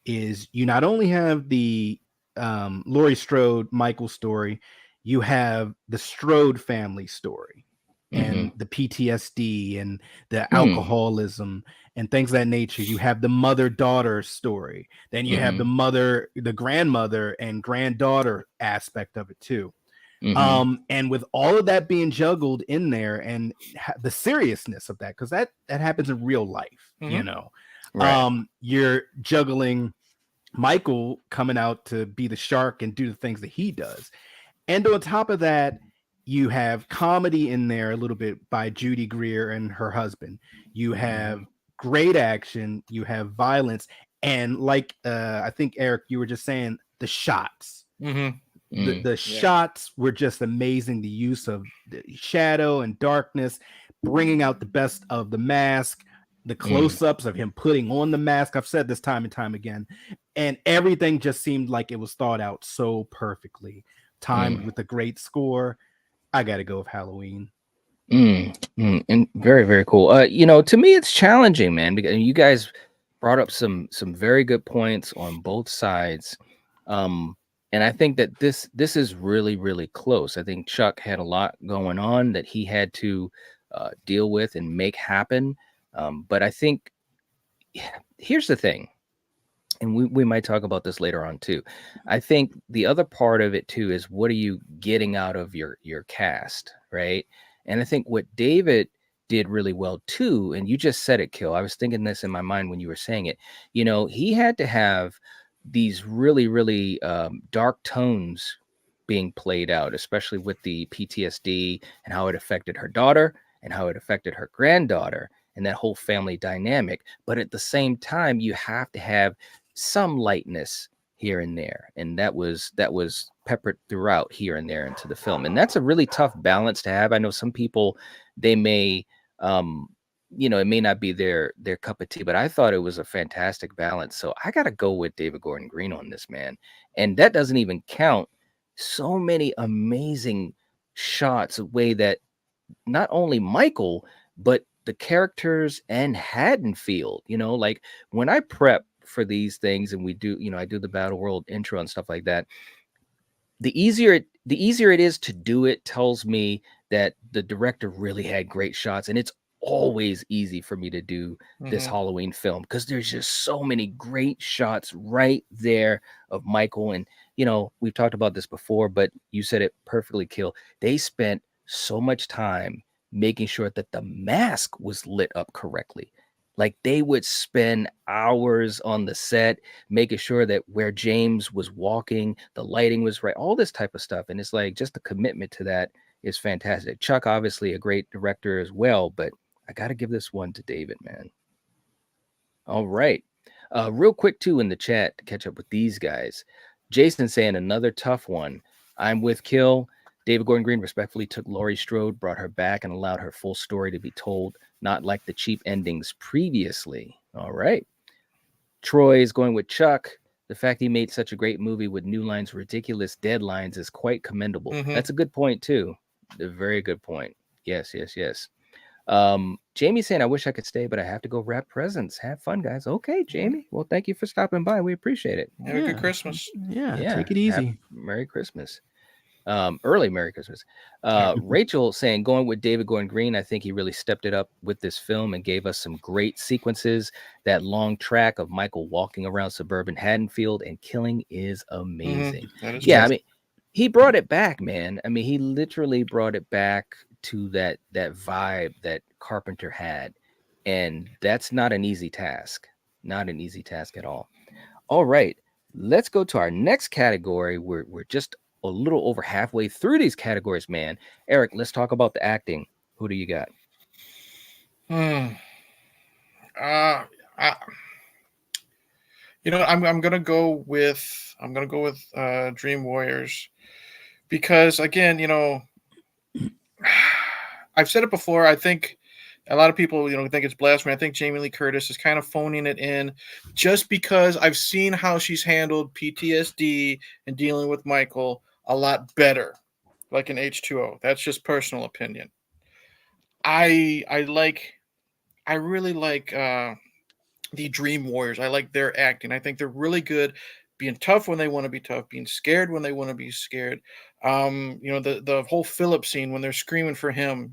is you not only have the Laurie Strode, Michael story, you have the Strode family story and the PTSD and the alcoholism and things of that nature. You have the mother-daughter story. Then you have the grandmother and granddaughter aspect of it too. And with all of that being juggled in there and the seriousness of that, because that happens in real life, you know, you're juggling Michael coming out to be the shark and do the things that he does. And on top of that, you have comedy in there a little bit by Judy Greer and her husband. You have great action, you have violence, and like I think Eric, you were just saying, the shots. The shots were just amazing. The use of the shadow and darkness, bringing out the best of the mask, the close-ups of him putting on the mask. I've said this time and time again, and everything just seemed like it was thought out so perfectly, timed with a great score. I got to go with Halloween. And very, very cool. You know, to me, it's challenging, man, because you guys brought up some very good points on both sides. And I think that this is really, really close. I think Chuck had a lot going on that he had to deal with and make happen. But I think here's the thing, and we might talk about this later on too. I think the other part of it too is, what are you getting out of your cast, right? And I think what David did really well too, and you just said it, Kill. I was thinking this in my mind when you were saying it. You know, he had to have these really, really dark tones being played out, especially with the PTSD and how it affected her daughter and how it affected her granddaughter and that whole family dynamic. But at the same time, you have to have some lightness here and there, and that was peppered throughout here and there into the film. And that's a really tough balance to have. I know some people, they may it may not be their cup of tea, but I thought it was a fantastic balance. So I got to go with David Gordon Green on this, man. And that doesn't even count so many amazing shots, a way that not only Michael, but the characters and Haddonfield, like when I prep for these things and we do, I do the Battle World intro and stuff like that, the easier it is to do it tells me that the director really had great shots. And it's always easy for me to do this Halloween film because there's just so many great shots right there of Michael. And we've talked about this before, but you said it perfectly, Kill. They spent so much time making sure that the mask was lit up correctly. Like they would spend hours on the set making sure that where James was walking, the lighting was right, all this type of stuff. And it's like, just the commitment to that is fantastic. Chuck, obviously a great director as well, but I got to give this one to David, man. All right. Real quick too in the chat to catch up with these guys. Jason saying another tough one. I'm with Kill. David Gordon Green respectfully took Laurie Strode, brought her back, and allowed her full story to be told, not like the cheap endings previously. All right. Troy is going with Chuck. The fact he made such a great movie with New Line's ridiculous deadlines is quite commendable. That's a good point, too. A very good point. Yes. Jamie saying, I wish I could stay, but I have to go wrap presents. Have fun, guys. Okay, Jamie. Well, thank you for stopping by. We appreciate it. Have a good Christmas. Yeah, take it easy. Merry Christmas. Early Merry Christmas. Rachel saying, going with David Gordon Green, I think he really stepped it up with this film and gave us some great sequences. That long track of Michael walking around suburban Haddonfield and killing is amazing. I mean, he brought it back, man. I mean, he literally brought it back to that vibe that Carpenter had, and that's not an easy task. Not an easy task at all. All right, let's go to our next category. We're just a little over halfway through these categories, man. Eric, let's talk about the acting. Who do you got? I'm gonna go with Dream Warriors, because again, I've said it before. I think a lot of people, think it's blasphemy. I think Jamie Lee Curtis is kind of phoning it in, just because I've seen how she's handled PTSD and dealing with Michael a lot better, like in H2O. That's just personal opinion. I really like the Dream Warriors. I like their acting. I think they're really good, being tough when they want to be tough, being scared when they want to be scared. The whole Philip scene when they're screaming for him,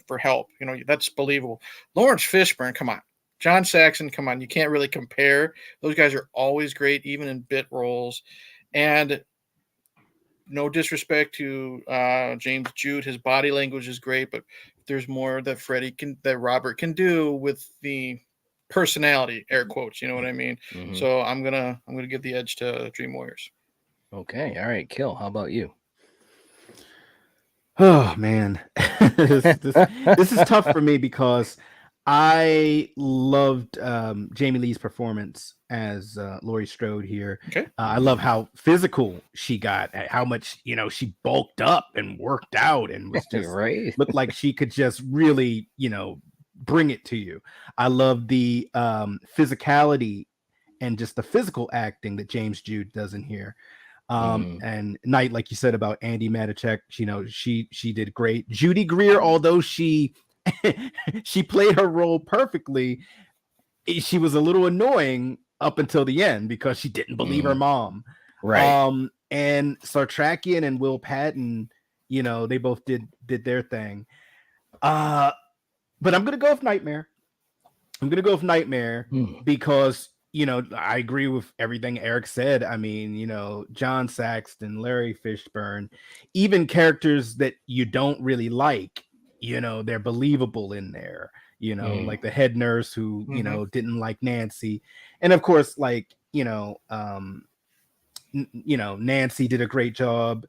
for help, that's believable. Lawrence Fishburne, come on. John Saxon, come on. You can't really compare. Those guys are always great, even in bit roles. And no disrespect to James Jude, his body language is great, but there's more that Robert can do with the personality, air quotes, you know what I mean? So I'm gonna give the edge to Dream Warriors. Okay, all right, Kill. How about you? Oh man, this is tough for me because I loved Jamie Lee's performance as Laurie Strode here. Okay. I love how physical she got, how much she bulked up and worked out and was just looked like she could just really bring it to you. I love the physicality and just the physical acting that James Jude does in here. And Knight, like you said about Andy Matichak, she did great. Judy Greer, although she played her role perfectly, she was a little annoying up until the end because she didn't believe her mom. Right. And Sartrakian and Will Patton, you know, they both did their thing. But I'm gonna go with Nightmare. Because, you know, I agree with everything Eric said. I mean, you know, John Saxton, Larry Fishburne, even characters that you don't really like, you know, they're believable in there. You know, like the head nurse who, you know, didn't like Nancy, and of course, like, you know, Nancy did a great job.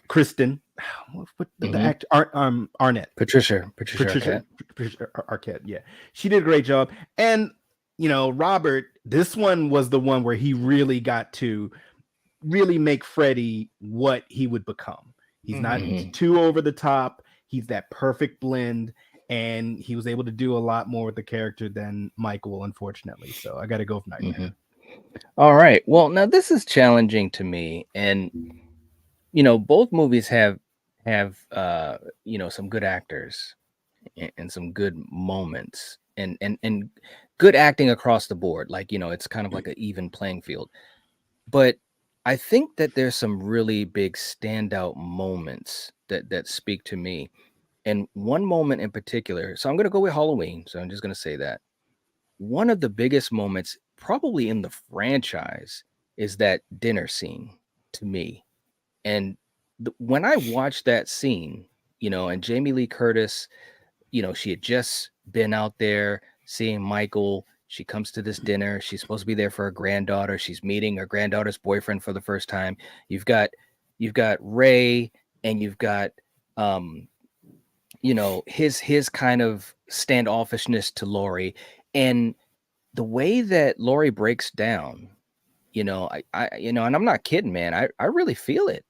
Kristen, what the actor Arnett, Patricia Arquette. Yeah, she did a great job. And, you know, Robert, this one was the one where he really got to really make Freddy what he would become. He's not too over the top. He's that perfect blend, and he was able to do a lot more with the character than Michael, unfortunately. So I got to go with Nightmare. All right. Well, now this is challenging to me, and you know, both movies have you know, some good actors and some good moments and good acting across the board. Like, you know, it's kind of like an even playing field. But I think that there's some really big standout moments that speak to me. And one moment in particular, so I'm going to go with Halloween. So I'm just going to say that one of the biggest moments probably in the franchise is that dinner scene to me. And when I watched that scene, you know, and Jamie Lee Curtis, you know, she had just been out there seeing Michael. She comes to this dinner. She's supposed to be there for her granddaughter. She's meeting her granddaughter's boyfriend for the first time. You've got Ray, and you've got you know, his kind of standoffishness to Laurie, and the way that Laurie breaks down, you know, I you know, and I'm not kidding, man. I really feel it.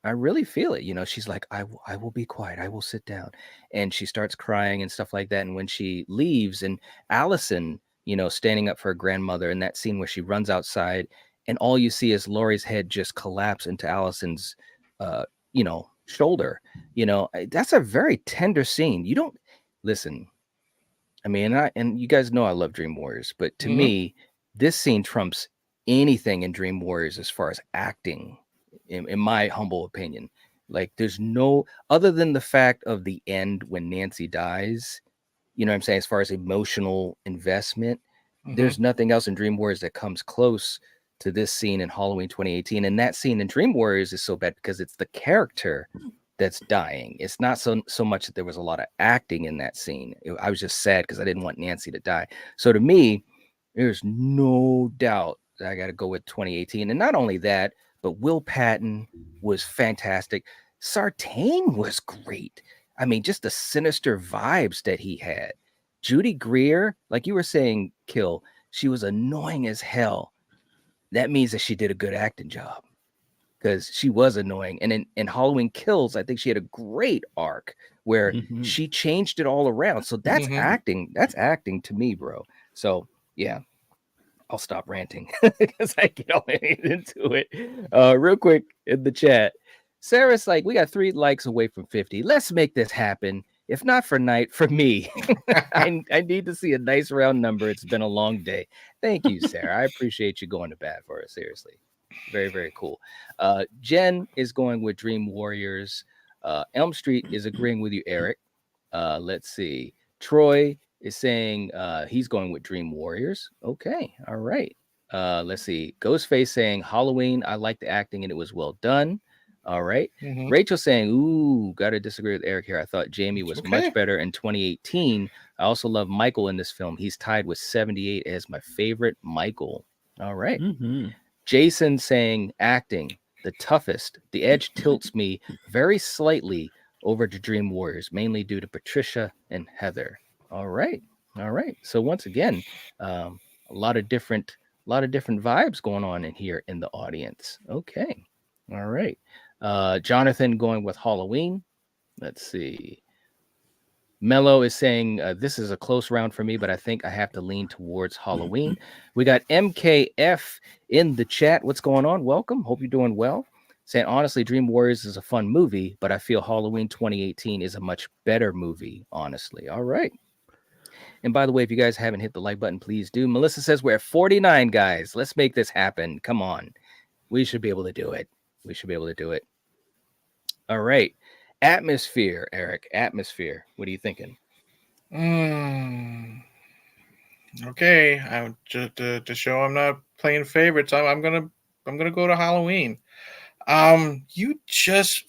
I really feel it. You know, she's like, I will be quiet. I will sit down. And she starts crying and stuff like that. And when she leaves, and Allison, you know, standing up for her grandmother in that scene where she runs outside, and all you see is Laurie's head just collapse into Allison's, you know, shoulder. You know, that's a very tender scene. You don't listen. I mean, and you guys know I love Dream Warriors, but to me, this scene trumps anything in Dream Warriors as far as acting. In my humble opinion, like there's no other than the fact of the end when Nancy dies, you know what I'm saying, as far as emotional investment, there's nothing else in Dream Warriors that comes close to this scene in Halloween 2018. And that scene in Dream Warriors is so bad because it's the character that's dying. It's not so much that there was a lot of acting in that scene. I was just sad because I didn't want Nancy to die. So to me, there's no doubt that I got to go with 2018. And not only that, but Will Patton was fantastic. Sartain was great. I mean, just the sinister vibes that he had. Judy Greer, like you were saying, Kill, she was annoying as hell. That means that she did a good acting job because she was annoying. And in Halloween Kills, I think she had a great arc where she changed it all around. So that's acting. That's acting to me, bro. So yeah. I'll stop ranting because I get all into it. Real quick in the chat, Sarah's like, we got 3 likes away from 50. Let's make this happen. If not for Night, for me. I need to see a nice round number. It's been a long day. Thank you, Sarah. I appreciate you going to bat for us. Seriously. Very, very cool. Jen is going with Dream Warriors. Elm Street is agreeing with you, Eric. Let's see. Troy is saying he's going with Dream Warriors. Okay. All right. Let's see. Ghostface saying Halloween. I like the acting and it was well done. All right. Rachel saying, ooh, gotta disagree with Eric here. I thought Jamie was much better in 2018. I also love Michael in this film. He's tied with 78 as my favorite Michael. All right. Jason saying acting, the toughest. The edge tilts me very slightly over to Dream Warriors, mainly due to Patricia and Heather. All right. So once again, a lot of different vibes going on in here in the audience. Okay. All right. Jonathan going with Halloween. Let's see. Mello is saying this is a close round for me, but I think I have to lean towards Halloween. We got MKF in the chat. What's going on? Welcome. Hope you're doing well. Saying honestly, Dream Warriors is a fun movie, but I feel Halloween 2018 is a much better movie, honestly. All right. And by the way, if you guys haven't hit the like button, please do. Melissa says we're at 49, guys. Let's make this happen. Come on. We should be able to do it. We should be able to do it. All right. Atmosphere, Eric. Atmosphere. What are you thinking? Okay. I'm just to show I'm not playing favorites. I'm gonna go to Halloween. You just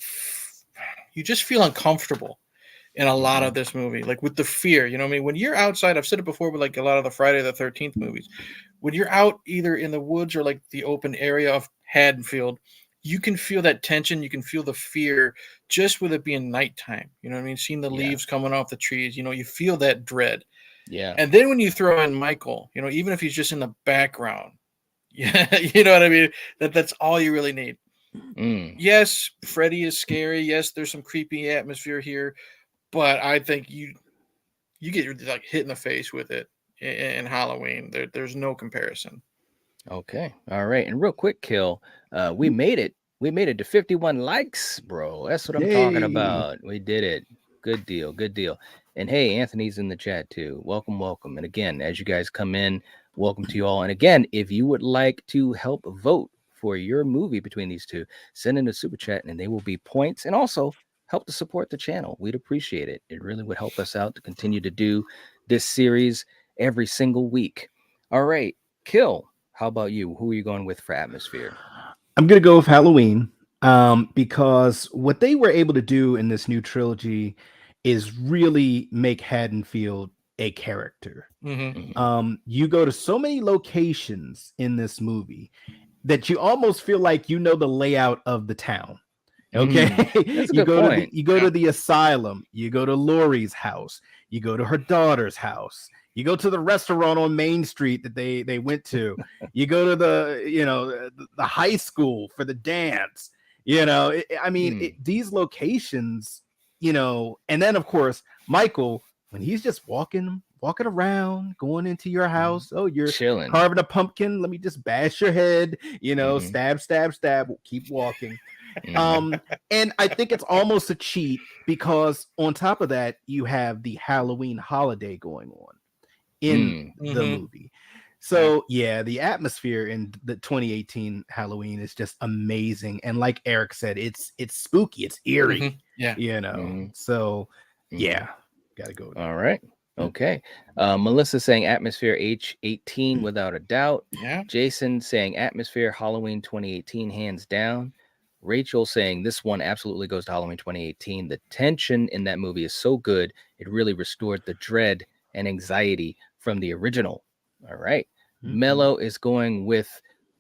feel uncomfortable in a lot of this movie, like with the fear. You know what I mean? When you're outside, I've said it before, but like a lot of the Friday the 13th movies, when you're out either in the woods or like the open area of Haddonfield, you can feel that tension. You can feel the fear just with it being nighttime. You know what I mean? Seeing the leaves coming off the trees, you feel that dread. Yeah. And then when you throw in Michael, even if he's just in the background, you know what I mean? That's all you really need. Yes, Freddy is scary. Yes, there's some creepy atmosphere here, but I think you get like hit in the face with it in Halloween. There's no comparison. Okay. All right. And real quick, Kill, we made it. We made it to 51 likes, bro. That's what I'm talking about. We did it. Good deal. Good deal. And hey, Anthony's in the chat too. Welcome, welcome. And again, as you guys come in, welcome to you all. And again, if you would like to help vote for your movie between these two, send in a super chat and they will be points, and also help to support the channel. We'd appreciate it. It really would help us out to continue to do this series every single week. All right. Kill. How about you? Who are you going with for atmosphere? I'm going to go with Halloween because what they were able to do in this new trilogy is really make Haddonfield a character. You go to so many locations in this movie that you almost feel like you know the layout of the town. Okay, That's a good point. You go to the asylum, you go to Laurie's house, you go to her daughter's house, you go to the restaurant on Main Street that they went to, you go to the high school for the dance. These locations, and then of course Michael, when he's just walking around, going into your house. Oh, you're chilling, carving a pumpkin. Let me just bash your head. Stab. Keep walking. And I think it's almost a cheat because on top of that, you have the Halloween holiday going on in the movie. So yeah, the atmosphere in the 2018 Halloween is just amazing. And like Eric said, it's spooky, it's eerie. So yeah, gotta go. All right. Okay. Melissa saying atmosphere H18 without a doubt. Yeah. Jason saying atmosphere Halloween 2018 hands down. Rachel saying this one absolutely goes to Halloween 2018. The tension in that movie is so good. It really restored the dread and anxiety from the original. All right. Mello is going with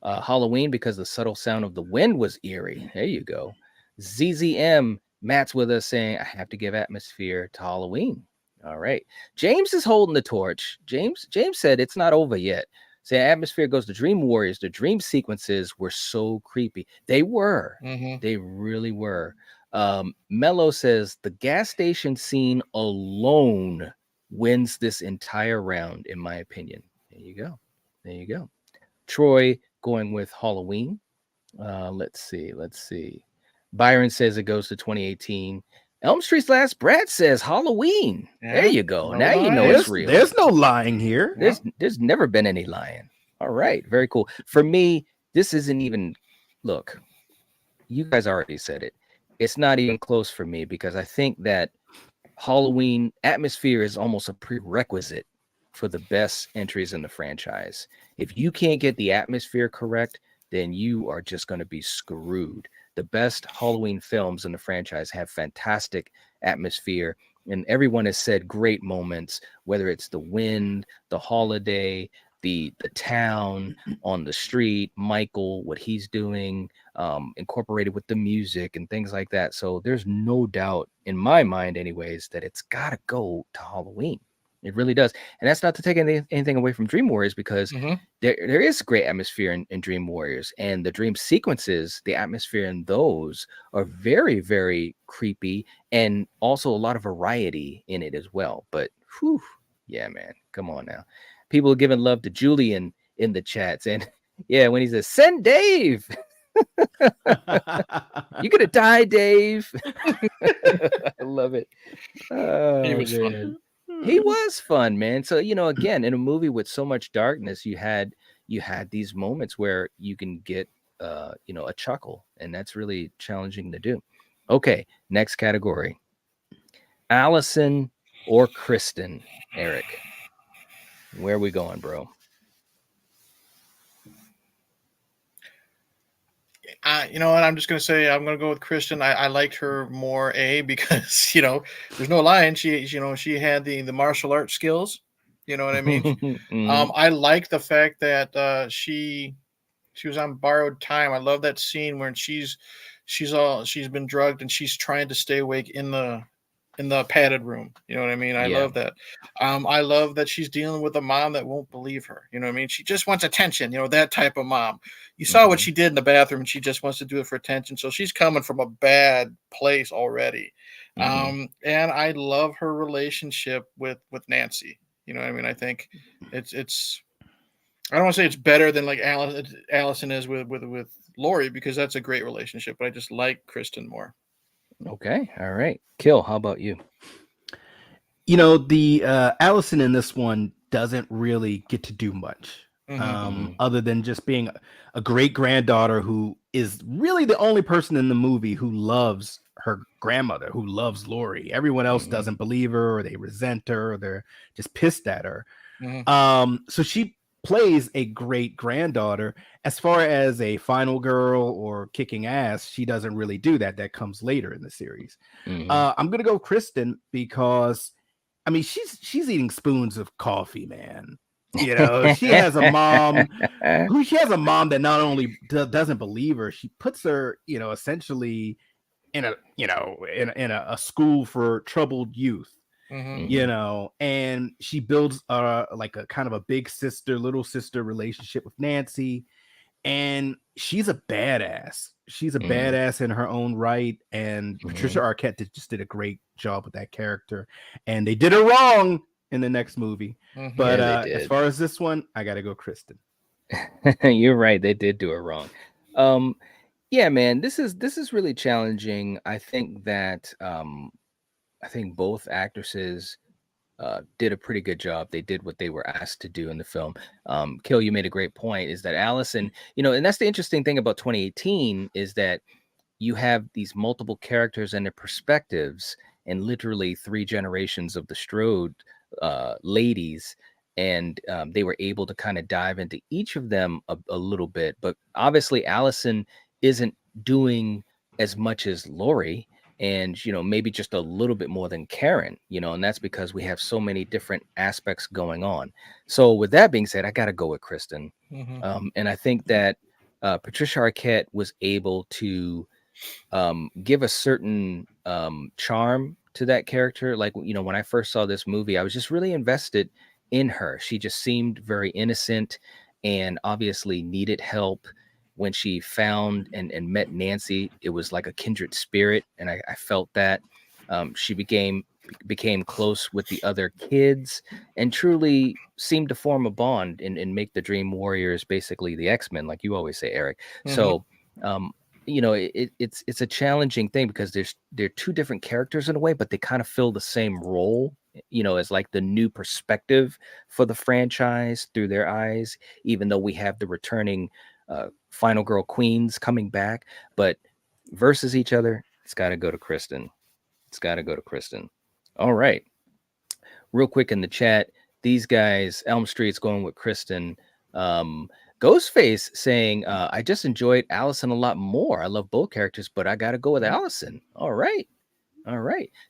Halloween because the subtle sound of the wind was eerie. There you go. ZZM, Matt's with us saying I have to give atmosphere to Halloween. All right. James is holding the torch. James said it's not over yet. Say atmosphere goes to Dream Warriors. The dream sequences were so creepy. They were. They really were. Mello says the gas station scene alone wins this entire round, in my opinion. There you go. There you go. Troy going with Halloween. Let's see. Byron says it goes to 2018. Elm Street's Last Brat says Halloween. There you go. No now lying. You know it's real. There's no lying here. There's never been any lying. All right. Very cool. For me, this isn't even, look, you guys already said it. It's not even close for me because I think that Halloween atmosphere is almost a prerequisite for the best entries in the franchise. If you can't get the atmosphere correct, then you are just going to be screwed. The best Halloween films in the franchise have fantastic atmosphere, and everyone has said great moments, whether it's the wind, the holiday, the town on the street, Michael, what he's doing, incorporated with the music and things like that. So there's no doubt in my mind anyways that it's got to go to Halloween. It really does. And that's not to take anything away from Dream Warriors because there is great atmosphere in Dream Warriors, and the dream sequences, the atmosphere in those are very, very creepy and also a lot of variety in it as well. But whew, yeah, man, come on now. People are giving love to Julian in the chats. And yeah, when he says, send Dave. You're going to die, Dave. I love it. Oh, He was fun. He was fun, man. So, again, in a movie with so much darkness, you had these moments where you can get a chuckle, and that's really challenging to do. Okay, next category. Allison or Kristen, Eric. Where are we going, bro? You know what? I'm just gonna say I'm gonna go with Kristen. I liked her more, because there's no lying. She had the martial arts skills. You know what I mean? Mhm. I like the fact that she was on borrowed time. I love that scene where she's been drugged and she's trying to stay awake in the padded room. You know what I mean? I Yeah. love that. I love that she's dealing with a mom that won't believe her. You know what I mean? She just wants attention. That type of mom. You saw what she did in the bathroom, and she just wants to do it for attention. So she's coming from a bad place already. And I love her relationship with Nancy. You know what I mean? I think it's I don't want to say it's better than like Allison is with Laurie, because that's a great relationship, but I just like Kristen more. Okay, all right. Kill, how about you? The Allison in this one doesn't really get to do much, other than just being a great granddaughter who is really the only person in the movie who loves her grandmother, who loves Laurie. Everyone else doesn't believe her, or they resent her, or they're just pissed at her. So she plays a great granddaughter. As far as a final girl or kicking ass, she doesn't really do that. That comes later in the series. I'm gonna go Kristen because she's eating spoons of coffee, man. She has a mom that not only doesn't believe her, she puts her, essentially in a school for troubled youth. And she builds like a kind of a big sister, little sister relationship with Nancy, and she's a badass. She's a badass in her own right, and Patricia Arquette just did a great job with that character, and they did her wrong in the next movie. But as far as this one, I gotta go Kristen. You're right, they did do it wrong. Yeah, man, this is really challenging. I think that I think both actresses did a pretty good job. They did what they were asked to do in the film. Kill, you made a great point, is that Allison, and that's the interesting thing about 2018 is that you have these multiple characters and their perspectives, and literally 3 generations of the Strode ladies, and they were able to kind of dive into each of them a little bit. But obviously Allison isn't doing as much as Laurie, and maybe just a little bit more than Karen, and that's because we have so many different aspects going on. So with that being said, I got to go with Kristen. And I think that Patricia Arquette was able to give a certain charm to that character. Like, when I first saw this movie, I was just really invested in her. She just seemed very innocent and obviously needed help. When she found and met Nancy, it was like a kindred spirit, and I felt that. She became close with the other kids and truly seemed to form a bond and make the Dream Warriors basically the X-Men, like you always say, Eric. So it's a challenging thing because they're 2 different characters in a way, but they kind of fill the same role, as like the new perspective for the franchise through their eyes, even though we have the returning final girl queens coming back. But versus each other, it's got to go to Kristen. All right, real quick in the chat, these guys, Elm Street's going with Kristen. Ghostface saying, I just enjoyed Allison a lot more. I love both characters, but I gotta go with Allison. All right.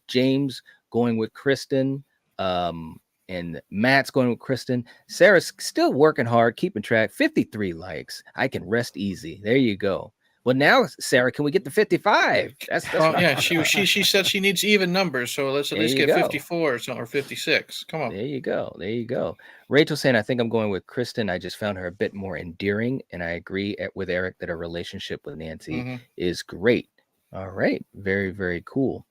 James going with Kristen. And Matt's going with Kristen. Sarah's still working hard, keeping track. 53 likes. I can rest easy. There you go. Well, now, Sarah, can we get to 55? That's yeah. She said she needs even numbers, so let's at least get 54 or something, or 56. Come on. There you go. Rachel saying, I think I'm going with Kristen. I just found her a bit more endearing, and I agree with Eric that her relationship with Nancy is great. All right, very, very cool.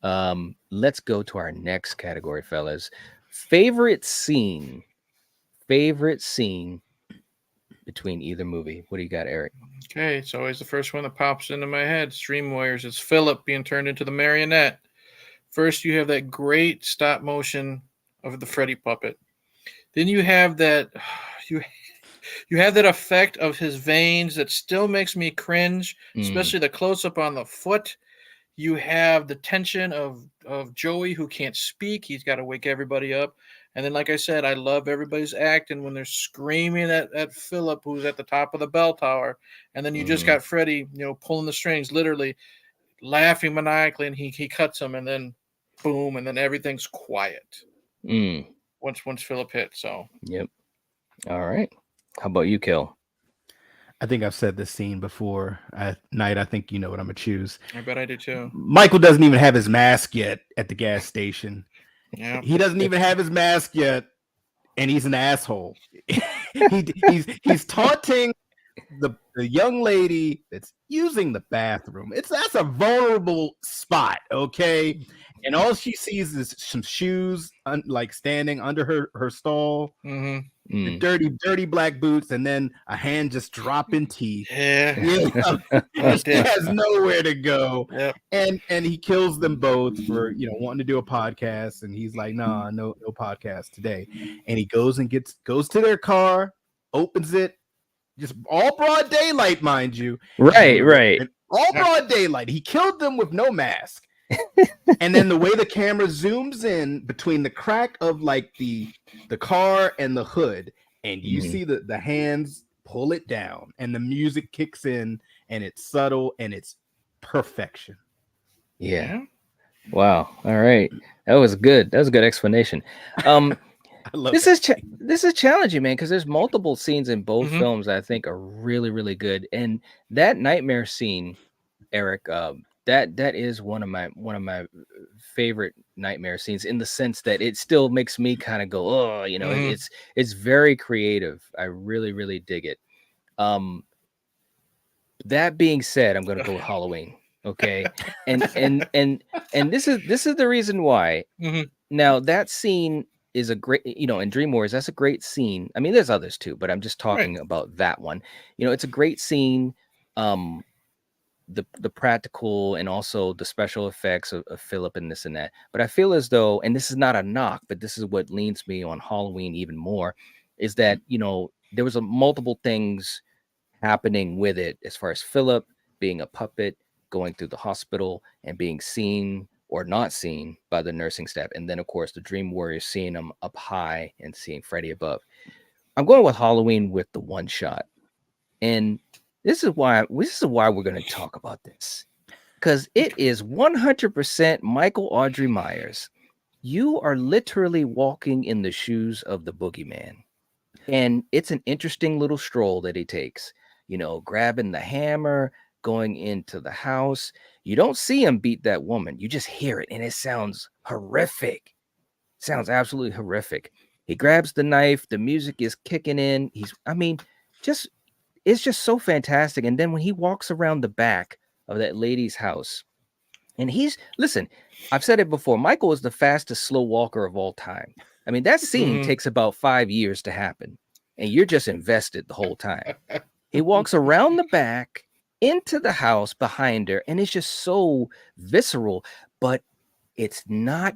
Let's go to our next category, fellas. Favorite scene between either movie. What do you got, Eric? Okay, it's always the first one that pops into my head. Dream Warriors. It's Philip being turned into the marionette. First, you have that great stop motion of the Freddy puppet. Then you have that you have that effect of his veins that still makes me cringe, especially the close up on the foot. You have the tension of Joey, who can't speak. He's got to wake everybody up. And then, like I said, I love everybody's acting when they're screaming at Philip, who's at the top of the bell tower. And then you just got Freddy, pulling the strings, literally laughing maniacally, and he cuts him, and then boom, and then everything's quiet. Once Philip hits. So yep. All right. How about you, Kel? I think I've said this scene before. Night, I think you know what I'm gonna choose. I bet I do too. Michael doesn't even have his mask yet at the gas station. Yeah. He doesn't even have his mask yet, and he's an asshole. he's taunting the young lady that's using the bathroom. That's a vulnerable spot, okay? And all she sees is some shoes like standing under her stall. The dirty black boots, and then a hand just dropping teeth. Yeah. She has nowhere to go. Yep. And he kills them both for wanting to do a podcast, and he's like, no podcast today. And he goes to their car, opens it, just all broad daylight, mind you. Right. And all broad daylight. He killed them with no mask. And then the way the camera zooms in between the crack of like the car and the hood, and you see the hands pull it down, and the music kicks in, and it's subtle and it's perfection. Yeah. Wow. All right. That was good. That was a good explanation. This is challenging, man, because there's multiple scenes in both films that I think are really, really good. And that nightmare scene, Eric, that is one of my favorite nightmare scenes, in the sense that it still makes me kind of go, oh, it's very creative. I really, really dig it. That being said, I'm gonna go with Halloween. Okay. And this is the reason why. Now that scene is a great, in Dream Wars, that's a great scene. I mean, there's others too, but I'm just talking about that one. It's a great scene. The practical and also the special effects of Philip and this and that. But I feel as though, and this is not a knock, but this is what leans me on Halloween even more, is that, there was multiple things happening with it, as far as Philip being a puppet, going through the hospital and being seen or not seen by the nursing staff. And then, of course, the Dream Warriors seeing him up high and seeing Freddy above. I'm going with Halloween with the one shot. And this is why we're going to talk about this, because it is 100% Michael Audrey Myers. You are literally walking in the shoes of the boogeyman, and it's an interesting little stroll that he takes, grabbing the hammer, going into the house. You don't see him beat that woman. You just hear it, and it sounds horrific. Sounds absolutely horrific. He grabs the knife. The music is kicking in. It's just so fantastic. And then when he walks around the back of that lady's house, and listen, I've said it before, Michael is the fastest slow walker of all time. I mean, that scene takes about 5 years to happen, and you're just invested the whole time. He walks around the back into the house behind her, and it's just so visceral, but it's not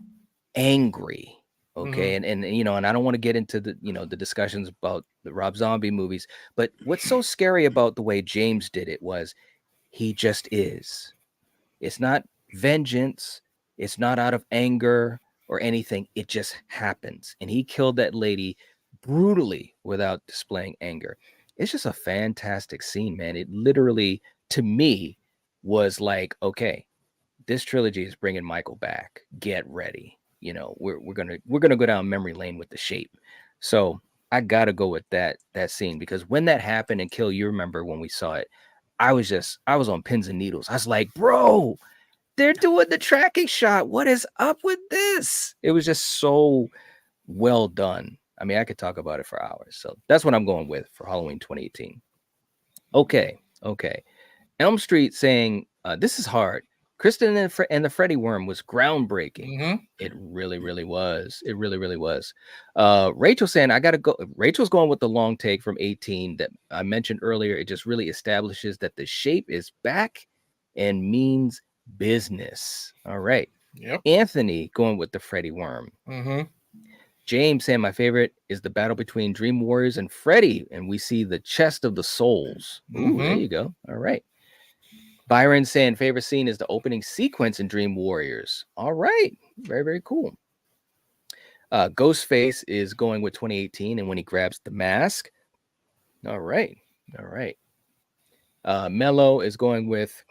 angry. Okay. And I don't want to get into the discussions about the Rob Zombie movies, but what's so scary about the way James did it was he just is. It's not vengeance. It's not out of anger or anything. It just happens. And he killed that lady brutally without displaying anger. It's just a fantastic scene, man. It literally, to me, was like, okay, this trilogy is bringing Michael back. Get ready. We're gonna go down memory lane with The Shape. So I gotta go with that scene, because when that happened in Kill, you remember when we saw it, I was on pins and needles. I was like, bro, they're doing the tracking shot. What is up with this? It was just so well done. I mean, I could talk about it for hours. So that's what I'm going with for Halloween 2018. Okay. Elm Street saying, this is hard. Kristen and the Freddy Worm was groundbreaking. It really, really was. It really, really was. Rachel saying, I got to go. Rachel's going with the long take from 18 that I mentioned earlier. It just really establishes that The Shape is back and means business. All right. Yep. Anthony going with the Freddy Worm. James saying my favorite is the battle between Dream Warriors and Freddy, and we see the chest of the souls. Ooh, there you go. All right. Byron saying favorite scene is the opening sequence in Dream Warriors. All right. Very, very cool. Ghostface is going with 2018 and when he grabs the mask. All right. All right. Mello is going with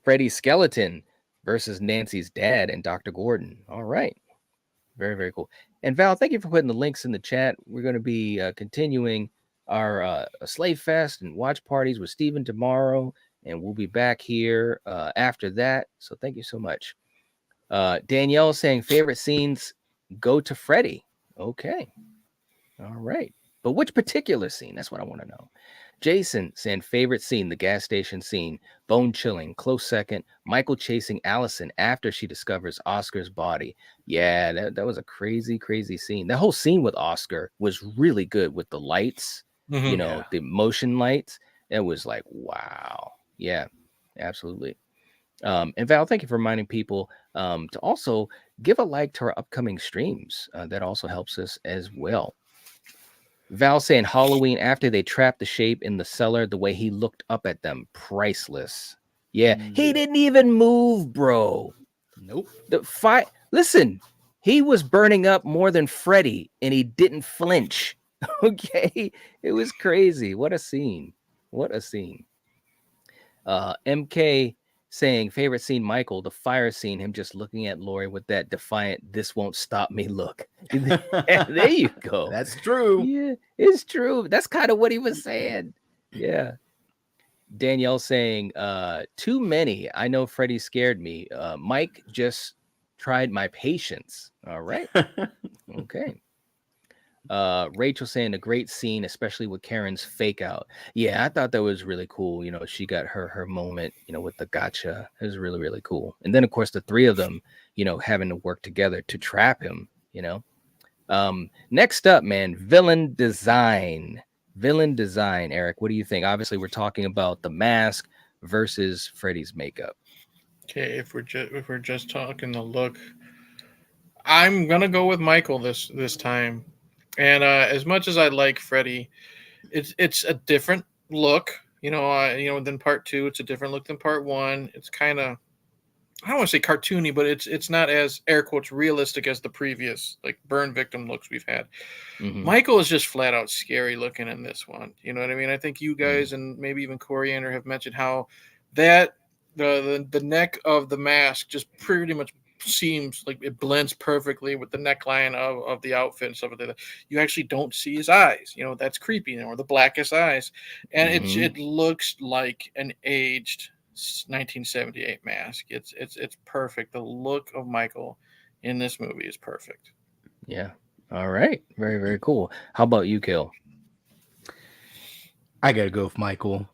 Freddy's skeleton versus Nancy's dad and Dr. Gordon. All right. Very, very cool. And Val, thank you for putting the links in the chat. We're going to be continuing our Slave Fest and watch parties with Steven tomorrow. And we'll be back here after that. So thank you so much. Danielle saying favorite scenes go to Freddy. Okay. All right. But which particular scene? That's what I want to know. Jason saying favorite scene, the gas station scene, bone chilling, close second, Michael chasing Allison after she discovers Oscar's body. Yeah, that was a crazy, crazy scene. That whole scene with Oscar was really good with the lights, the motion lights. It was like, wow. Yeah, absolutely. And Val, thank you for reminding people to also give a like to our upcoming streams. That also helps us as well. Val saying Halloween after they trapped the shape in the cellar, the way he looked up at them, priceless. Yeah, he didn't even move, bro. Nope. Listen, he was burning up more than Freddy, and he didn't flinch. Okay, it was crazy. What a scene! What a scene. MK saying favorite scene, Michael, the fire scene, him just looking at Laurie with that defiant "this won't stop me" look. There you go. That's true. Yeah, it's true. That's kind of what he was saying. Yeah. Danielle saying too many. I know Freddy scared me. Mike just tried my patience. All right. Okay. Rachel saying a great scene, especially with Karen's fake out. Yeah, I thought that was really cool. She got her moment, with the gotcha. It was really, really cool. And then of course the three of them, having to work together to trap him, Next up, man, villain design. Eric, what do you think? Obviously we're talking about the mask versus Freddy's makeup. Okay, if we're just talking the look, I'm gonna go with Michael this time. And as much as I like Freddy, it's a different look, than part 2. It's a different look than part 1. It's kind of, I don't want to say cartoony, but it's not as air quotes realistic as the previous like burn victim looks we've had. Michael is just flat out scary looking in this one. You know what I mean? I think you guys and maybe even Coriander have mentioned how that the neck of the mask just pretty much seems like it blends perfectly with the neckline of the outfit and stuff like that. You actually don't see his eyes. That's creepy, or the blackest eyes, and it looks like an aged 1978 mask. It's perfect. The look of Michael in this movie is perfect. Yeah. All right. Very, very cool. How about you, Kill? I gotta go with Michael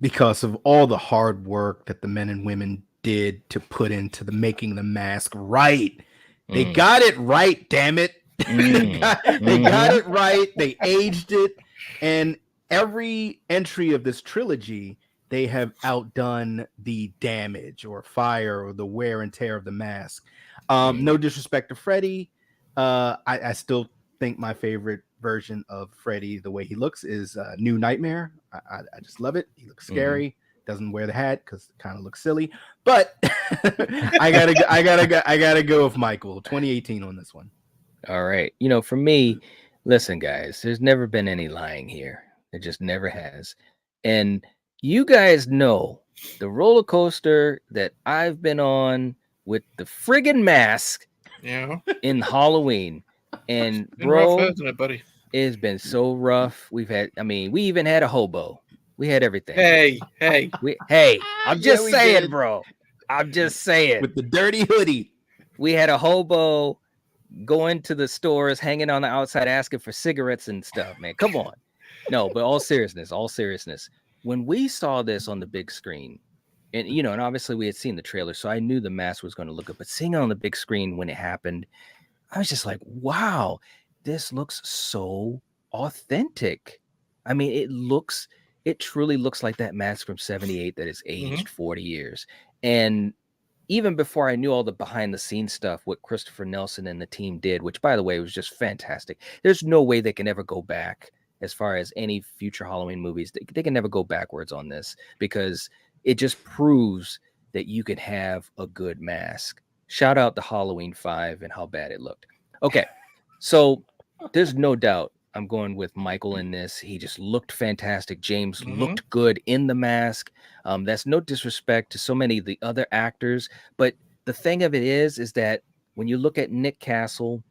because of all the hard work that the men and women did to put into the making the mask right. They got it right, damn it. They got it right. They aged it. And every entry of this trilogy, they have outdone the damage or fire or the wear and tear of the mask. No disrespect to Freddy. I still think my favorite version of Freddy, the way he looks, is New Nightmare. I just love it. He looks scary. Doesn't wear the hat because it kind of looks silly, but I gotta go with Michael. 2018 on this one. All right. For me, listen, guys, there's never been any lying here. It just never has. And you guys know the roller coaster that I've been on with the friggin' mask in Halloween. And bro, rough, hasn't it, buddy? It's been so rough. We even had a hobo. We had everything. Hey. I'm just saying, bro. I'm just saying. With the dirty hoodie. We had a hobo going to the stores, hanging on the outside, asking for cigarettes and stuff, man. Come on. No, but all seriousness. When we saw this on the big screen, and and obviously we had seen the trailer, so I knew the mask was going to look good. But seeing it on the big screen when it happened, I was just like, wow, this looks so authentic. I mean, it truly looks like that mask from 78 that is aged 40 years. And even before I knew all the behind the scenes stuff, what Christopher Nelson and the team did, which by the way was just fantastic. There's no way they can ever go back as far as any future Halloween movies. They can never go backwards on this because it just proves that you can have a good mask. Shout out to Halloween 5 and how bad it looked. Okay, so there's no doubt I'm going with Michael in this. He just looked fantastic. James looked good in the mask. That's no disrespect to so many of the other actors, but the thing of it is that when you look at Nick Castle,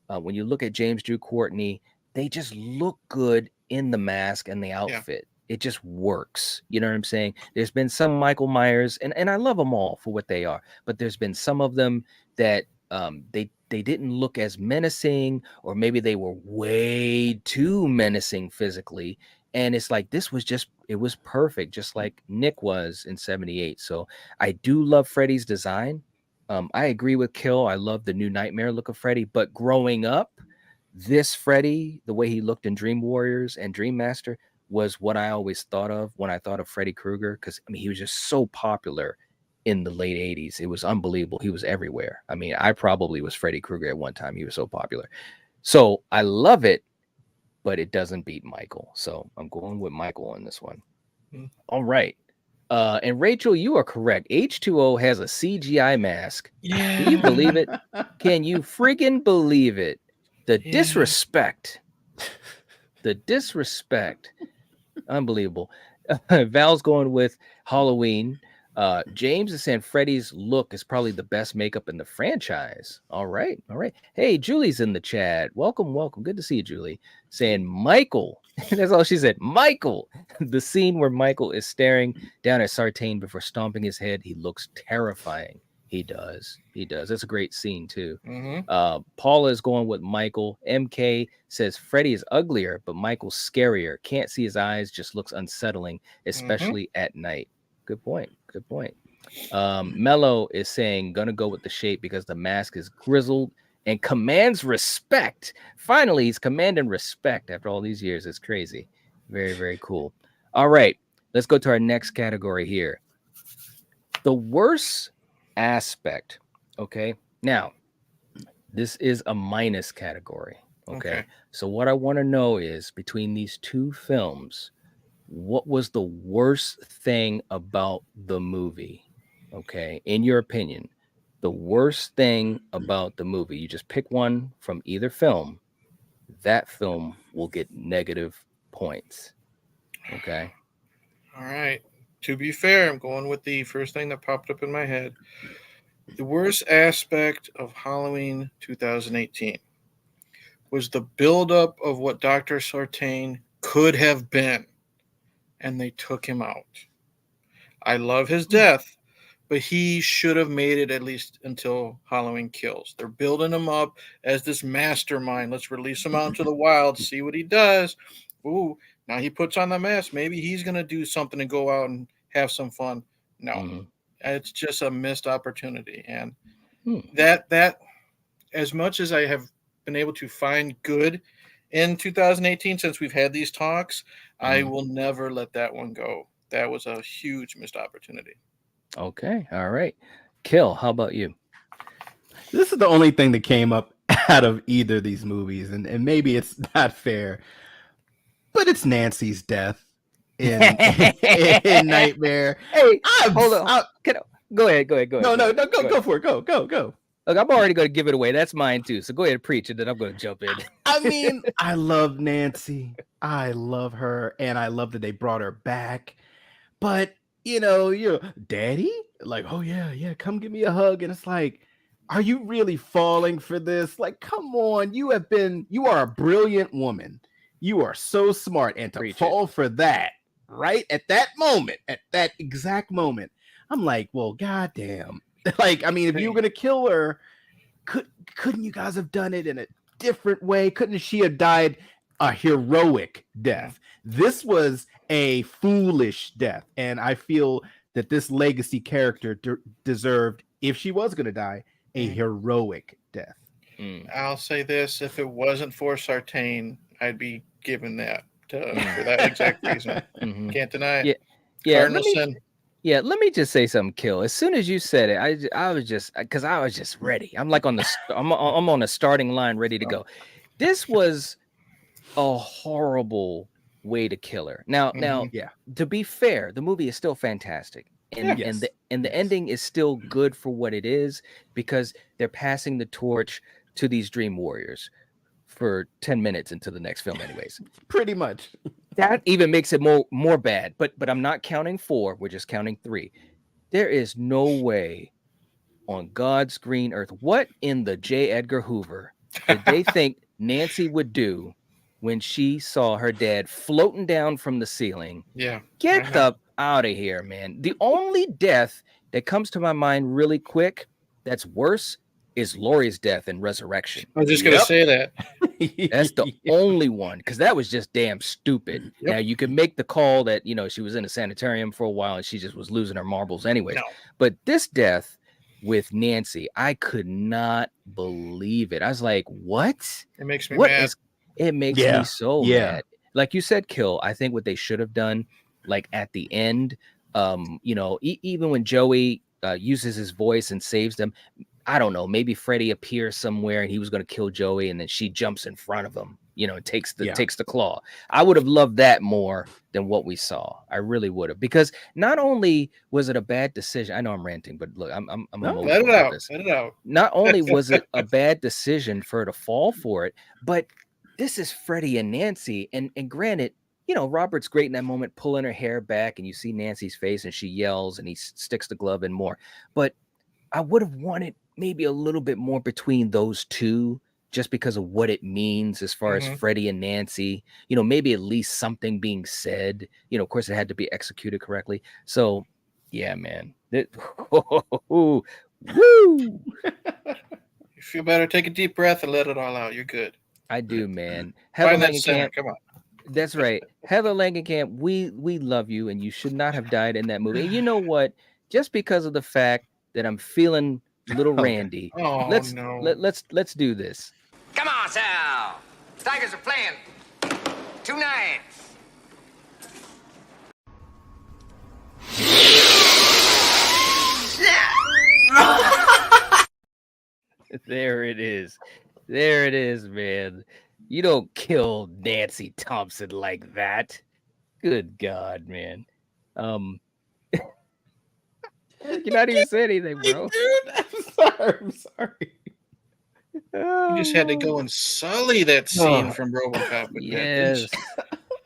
when you look at James Drew Courtney, they just look good in the mask and the outfit. It just works. You know what I'm saying? There's been some Michael Myers, and I love them all for what they are, but there's been some of them that they didn't look as menacing, or maybe they were way too menacing physically. And it's like, this was just, it was perfect, just like Nick was in 78. So I do love Freddy's design. I agree with Kill. I love the new Nightmare look of Freddy, but growing up, this Freddy, the way he looked in Dream Warriors and Dream Master, was what I always thought of when I thought of Freddy Krueger. Because I mean, he was just so popular in the late 80s. It was unbelievable. He was everywhere. I mean, I probably was Freddy Krueger at one time. He was so popular. So I love it, but it doesn't beat Michael. So I'm going with Michael on this one. All right. And Rachel, you are correct. H2O has a CGI mask. Yeah. Can you believe it? Can you friggin' believe it? The disrespect. The disrespect. Unbelievable. Val's going with Halloween. James is saying Freddy's look is probably the best makeup in the franchise. All right. All right. Hey, Julie's in the chat. Welcome, welcome. Good to see you, Julie. Saying Michael. That's all she said. Michael. The scene where Michael is staring down at Sartain before stomping his head. He looks terrifying. He does. He does. That's a great scene, too. Paula is going with Michael. MK says Freddy is uglier, but Michael's scarier. Can't see his eyes. Just looks unsettling, especially at night. Good point. Good point. Mello is saying gonna go with the shape because the mask is grizzled and commands respect. Finally, he's commanding respect after all these years. It's crazy. Very, very cool. All right, let's go to our next category here. The worst aspect. Okay, now this is a minus category. Okay. So what I want to know is between these two films, what was the worst thing about the movie? Okay, in your opinion, the worst thing about the movie. You just pick one from either film. That film will get negative points. Okay. All right. To be fair, I'm going with the first thing that popped up in my head. The worst aspect of Halloween 2018 was the buildup of what Dr. Sartain could have been, and they took him out. I love his death, but he should have made it at least until Halloween Kills. They're building him up as this mastermind. Let's release him out into the wild, see what he does. Ooh, now he puts on the mask. Maybe he's going to do something and go out and have some fun. No, it's just a missed opportunity. And that, as much as I have been able to find good in 2018 since we've had these talks, I will never let that one go. That was a huge missed opportunity. Okay. All right. Kill, how about you? This is the only thing that came up out of either of these movies, and maybe it's not fair, but it's Nancy's death in Nightmare. Hey, hold on. Go ahead. No, go for it. Go. Look, I'm already going to give it away. That's mine too. So go ahead and preach, and then I'm going to jump in. I mean, I love Nancy. I love her, and I love that they brought her back. But you're Daddy, like, oh yeah, come give me a hug, and it's like, are you really falling for this? Like, come on, you are a brilliant woman. You are so smart, and to fall for that right at that moment, at that exact moment, I'm like, well, goddamn. Like, I mean, if you were gonna kill her, couldn't you guys have done it in a different way? Couldn't she have died a heroic death? This was a foolish death, and I feel that this legacy character deserved, if she was going to die, a heroic death. I'll say this: if it wasn't for Sartain, I'd be giving that for that exact reason. Can't deny it. Yeah. Cardinal sin. Yeah, let me just say something, Kill. As soon as you said it, I was just because I was just ready. I'm like I'm on the starting line, ready to go. This was a horrible way to kill her. Now, Yeah. to be fair, the movie is still fantastic, and Yes. the ending is still good for what it is because they're passing the torch to these Dream Warriors for 10 minutes into the next film, anyways. Pretty much. That even makes it more bad. But I'm not counting 4. We're just counting 3. There is no way on God's green earth. What in the J. Edgar Hoover did they think Nancy would do when she saw her dad floating down from the ceiling? Yeah. Get the out of here, man. The only death that comes to my mind really quick that's worse is Laurie's death in Resurrection. I was just going to say that. That's the only one, because that was just damn stupid. Now you could make the call that she was in a sanitarium for a while and she just was losing her marbles anyways. No. But this death with Nancy, I could not believe it. I was like, what? It makes me mad. It makes me so mad. Like you said, Kill, I think what they should have done, like at the end, even when Joey uses his voice and saves them, I don't know, maybe Freddy appears somewhere and he was going to kill Joey and then she jumps in front of him, and takes the claw. I would have loved that more than what we saw. I really would have, because not only was it a bad decision. I know I'm ranting, but look, I'm let it out. Let it out. Not only was it a bad decision for her to fall for it, but this is Freddy and Nancy. And granted, Robert's great in that moment, pulling her hair back and you see Nancy's face and she yells and he sticks the glove in more. But I would have wanted maybe a little bit more between those two, just because of what it means as far as Freddie and Nancy, maybe at least something being said, of course it had to be executed correctly. So yeah, man. Woo. You feel better, take a deep breath and let it all out. You're good. I do, man. Find that center. Come on. That's right. Heather Langenkamp, we love you, and you should not have died in that movie. And you know what? Just because of the fact that I'm feeling little Randy, let's do this. Come on, Sal. Tigers are playing tonight. There it is. There it is, man. You don't kill Nancy Thompson like that. Good God, man. You're not even saying anything, bro. Dude, I'm sorry. You just had to go and sully that scene from RoboCop.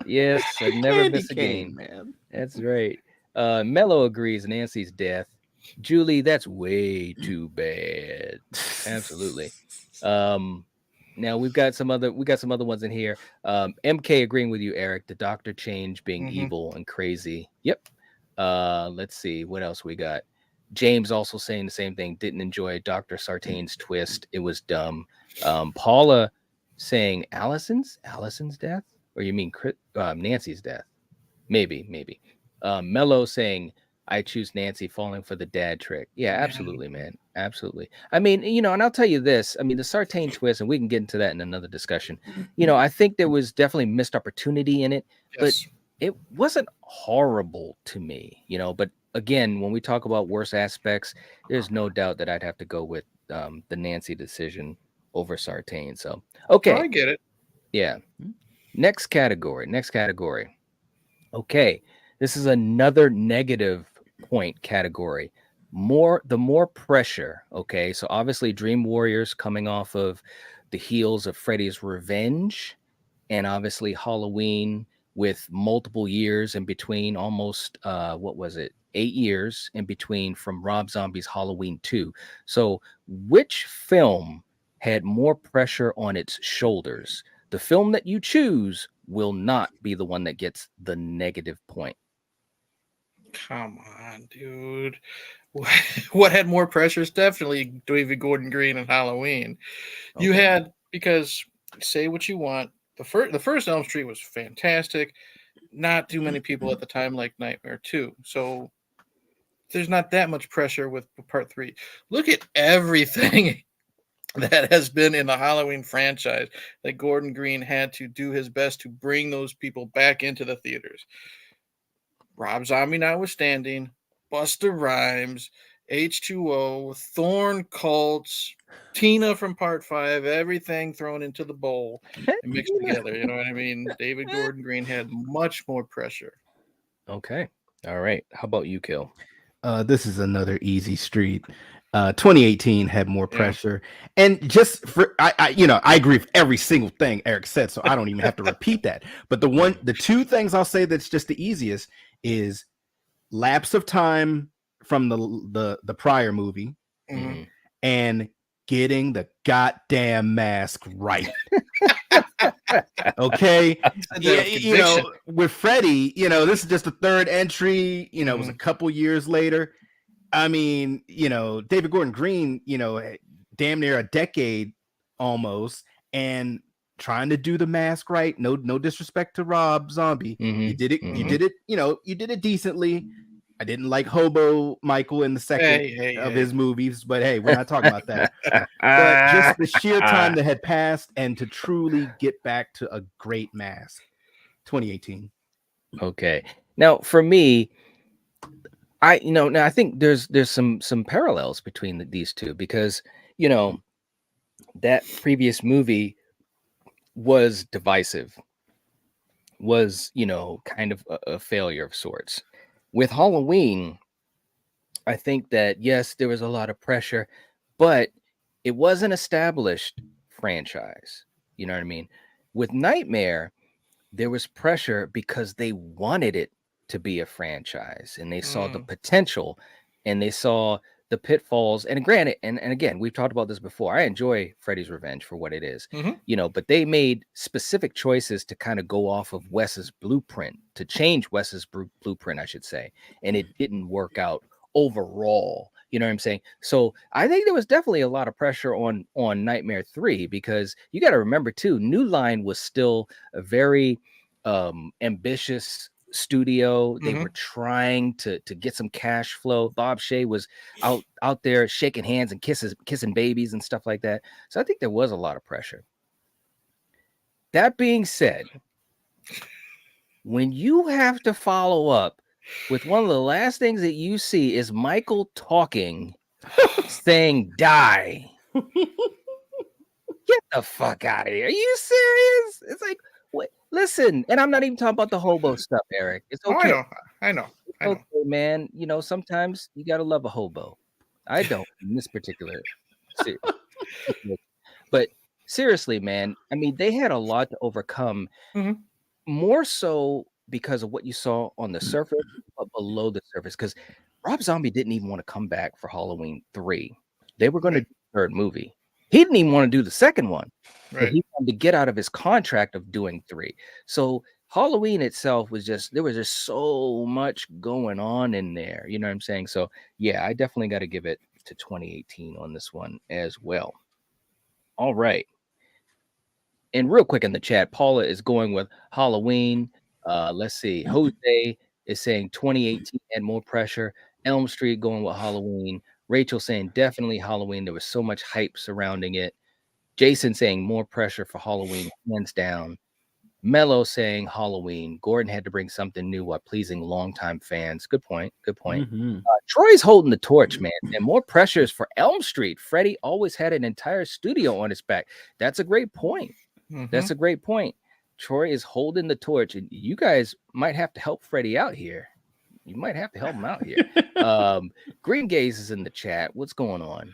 Yes, I've never missed a game, man. That's right. Mello agrees. Nancy's death. Julie, that's way too bad. Absolutely. Now we've got some other ones in here. MK agreeing with you, Eric. The Doctor change being evil and crazy. Yep. Let's see what else we got. James also saying the same thing. Didn't enjoy Dr. Sartain's twist. It was dumb. Paula saying Allison's death, or you mean Nancy's death? Maybe. Mello saying I choose Nancy, falling for the dad trick. Yeah, absolutely, man. Absolutely. I mean, and I'll tell you this. I mean, the Sartain twist, and we can get into that in another discussion. I think there was definitely missed opportunity in it, but it wasn't horrible to me, but again, when we talk about worse aspects, there's no doubt that I'd have to go with the Nancy decision over Sartain. So, okay. I get it. Yeah. Next category. Okay. This is another negative point category. The more pressure. Okay. So obviously Dream Warriors coming off of the heels of Freddy's Revenge, and obviously Halloween with multiple years in between, almost 8 years in between from Rob Zombie's Halloween 2. So which film had more pressure on its shoulders? The film that you choose will not be the one that gets the negative point. Come on, dude. What had more pressure is definitely David Gordon Green and Halloween. Okay. You had, because say what you want, the first Elm Street was fantastic. Not too many people at the time like Nightmare 2. So there's not that much pressure with part 3. Look at everything that has been in the Halloween franchise that Gordon Green had to do his best to bring those people back into the theaters. Rob Zombie notwithstanding, Busta Rhymes, H2O, Thorn Cults, Tina from Part 5, everything thrown into the bowl and mixed together. You know what I mean? David Gordon Green had much more pressure. Okay. All right. How about you, Kill? This is another easy street. 2018 had more pressure, and just for I agree with every single thing Eric said, so I don't even have to repeat that. But the two things I'll say that's just the easiest is lapse of time from the prior movie, and getting the goddamn mask right. Okay, with Freddy, this is just the third entry. It was a couple years later. I mean, David Gordon Green, damn near a decade almost, and trying to do the mask right. No disrespect to Rob Zombie. You did it. You did it. You did it decently. I didn't like Hobo Michael in the second of his movies, but hey, we're not talking about that. But just the sheer time that had passed, and to truly get back to a great mask, 2018. Okay, now for me, I think there's some parallels between these two, because that previous movie was divisive, was kind of a failure of sorts. With Halloween, I think that yes, there was a lot of pressure, but it was an established franchise. You know what I mean? With Nightmare, there was pressure because they wanted it to be a franchise, and they saw the potential, and they saw the pitfalls. And granted, and again, we've talked about this before, I enjoy Freddy's Revenge for what it is, but they made specific choices to kind of go off of Wes's blueprint, to change Wes's blueprint, I should say, and it didn't work out overall. You know what I'm saying? So I think there was definitely a lot of pressure on Nightmare 3, because you got to remember too, New Line was still a very ambitious studio. They were trying to get some cash flow. Bob Shea was out there shaking hands and kissing babies and stuff like that. So I think there was a lot of pressure. That being said, when you have to follow up with one of the last things that you see is Michael talking, saying die. Get the fuck out of here. Are you serious? It's like, wait, listen, and I'm not even talking about the hobo stuff, Eric. It's okay. I know. It's okay, man. Sometimes you gotta love a hobo. I don't in this particular series. But seriously, man, I mean, they had a lot to overcome, more so because of what you saw on the surface, but below the surface. Because Rob Zombie didn't even want to come back for Halloween 3. They were going to do the third movie. He didn't even want to do the second one. Right. He wanted to get out of his contract of doing 3. So Halloween itself was there was just so much going on in there. You know what I'm saying? So yeah, I definitely got to give it to 2018 on this one as well. All right. And real quick in the chat, Paula is going with Halloween. Let's see. Jose is saying 2018 had more pressure. Elm Street going with Halloween. Rachel saying definitely Halloween. There was so much hype surrounding it. Jason saying more pressure for Halloween, hands down. Mello saying Halloween. Gordon had to bring something new while pleasing longtime fans. Good point. Good point. Troy's holding the torch, man. And more pressures for Elm Street. Freddy always had an entire studio on his back. That's a great point. That's a great point. Troy is holding the torch, and you guys might have to help Freddy out here. You might have to help him out here. Green Gaze is in the chat. What's going on?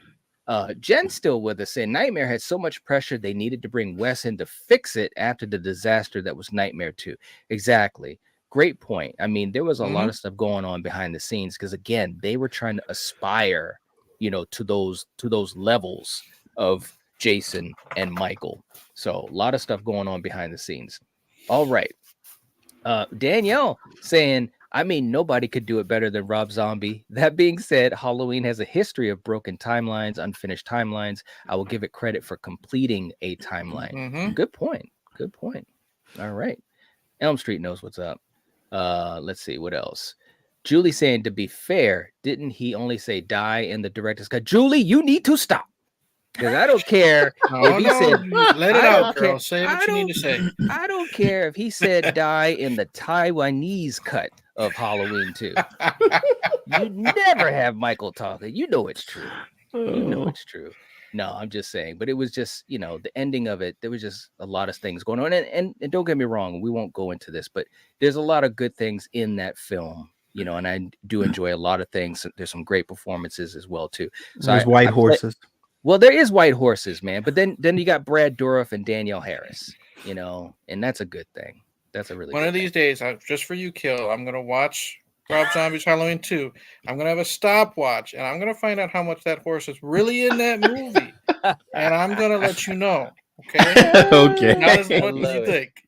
Jen's still with us, saying Nightmare had so much pressure they needed to bring Wes in to fix it after the disaster that was Nightmare 2. Exactly. Great point. I mean, there was a lot of stuff going on behind the scenes, because again, they were trying to aspire, to those levels of Jason and Michael. So a lot of stuff going on behind the scenes. All right. Danielle saying, I mean, nobody could do it better than Rob Zombie. That being said, Halloween has a history of broken timelines, unfinished timelines. I will give it credit for completing a timeline. Good point. Good point. All right. Elm Street knows what's up. Let's see what else. Julie saying, to be fair, didn't he only say die in the director's cut? Julie, you need to stop. Because I don't care if he said, let it out, girl. Say what you need to say. I don't care if he said die in the Taiwanese cut of Halloween 2. You never have Michael talking. You know it's true. You know it's true. No, I'm just saying. But it was just, the ending of it, there was just a lot of things going on. And don't get me wrong, we won't go into this, but there's a lot of good things in that film, and I do enjoy a lot of things. There's some great performances as well, too. So There's white horses. Well, there is white horses, man. But then you got Brad Dourif and Danielle Harris, and that's a good thing. That's a really One good of these days, just for you, Kill, I'm going to watch Rob Zombie's Halloween 2. I'm going to have a stopwatch, and I'm going to find out how much that horse is really in that movie. And I'm going to let you know. Okay? Okay. Not as much as you think.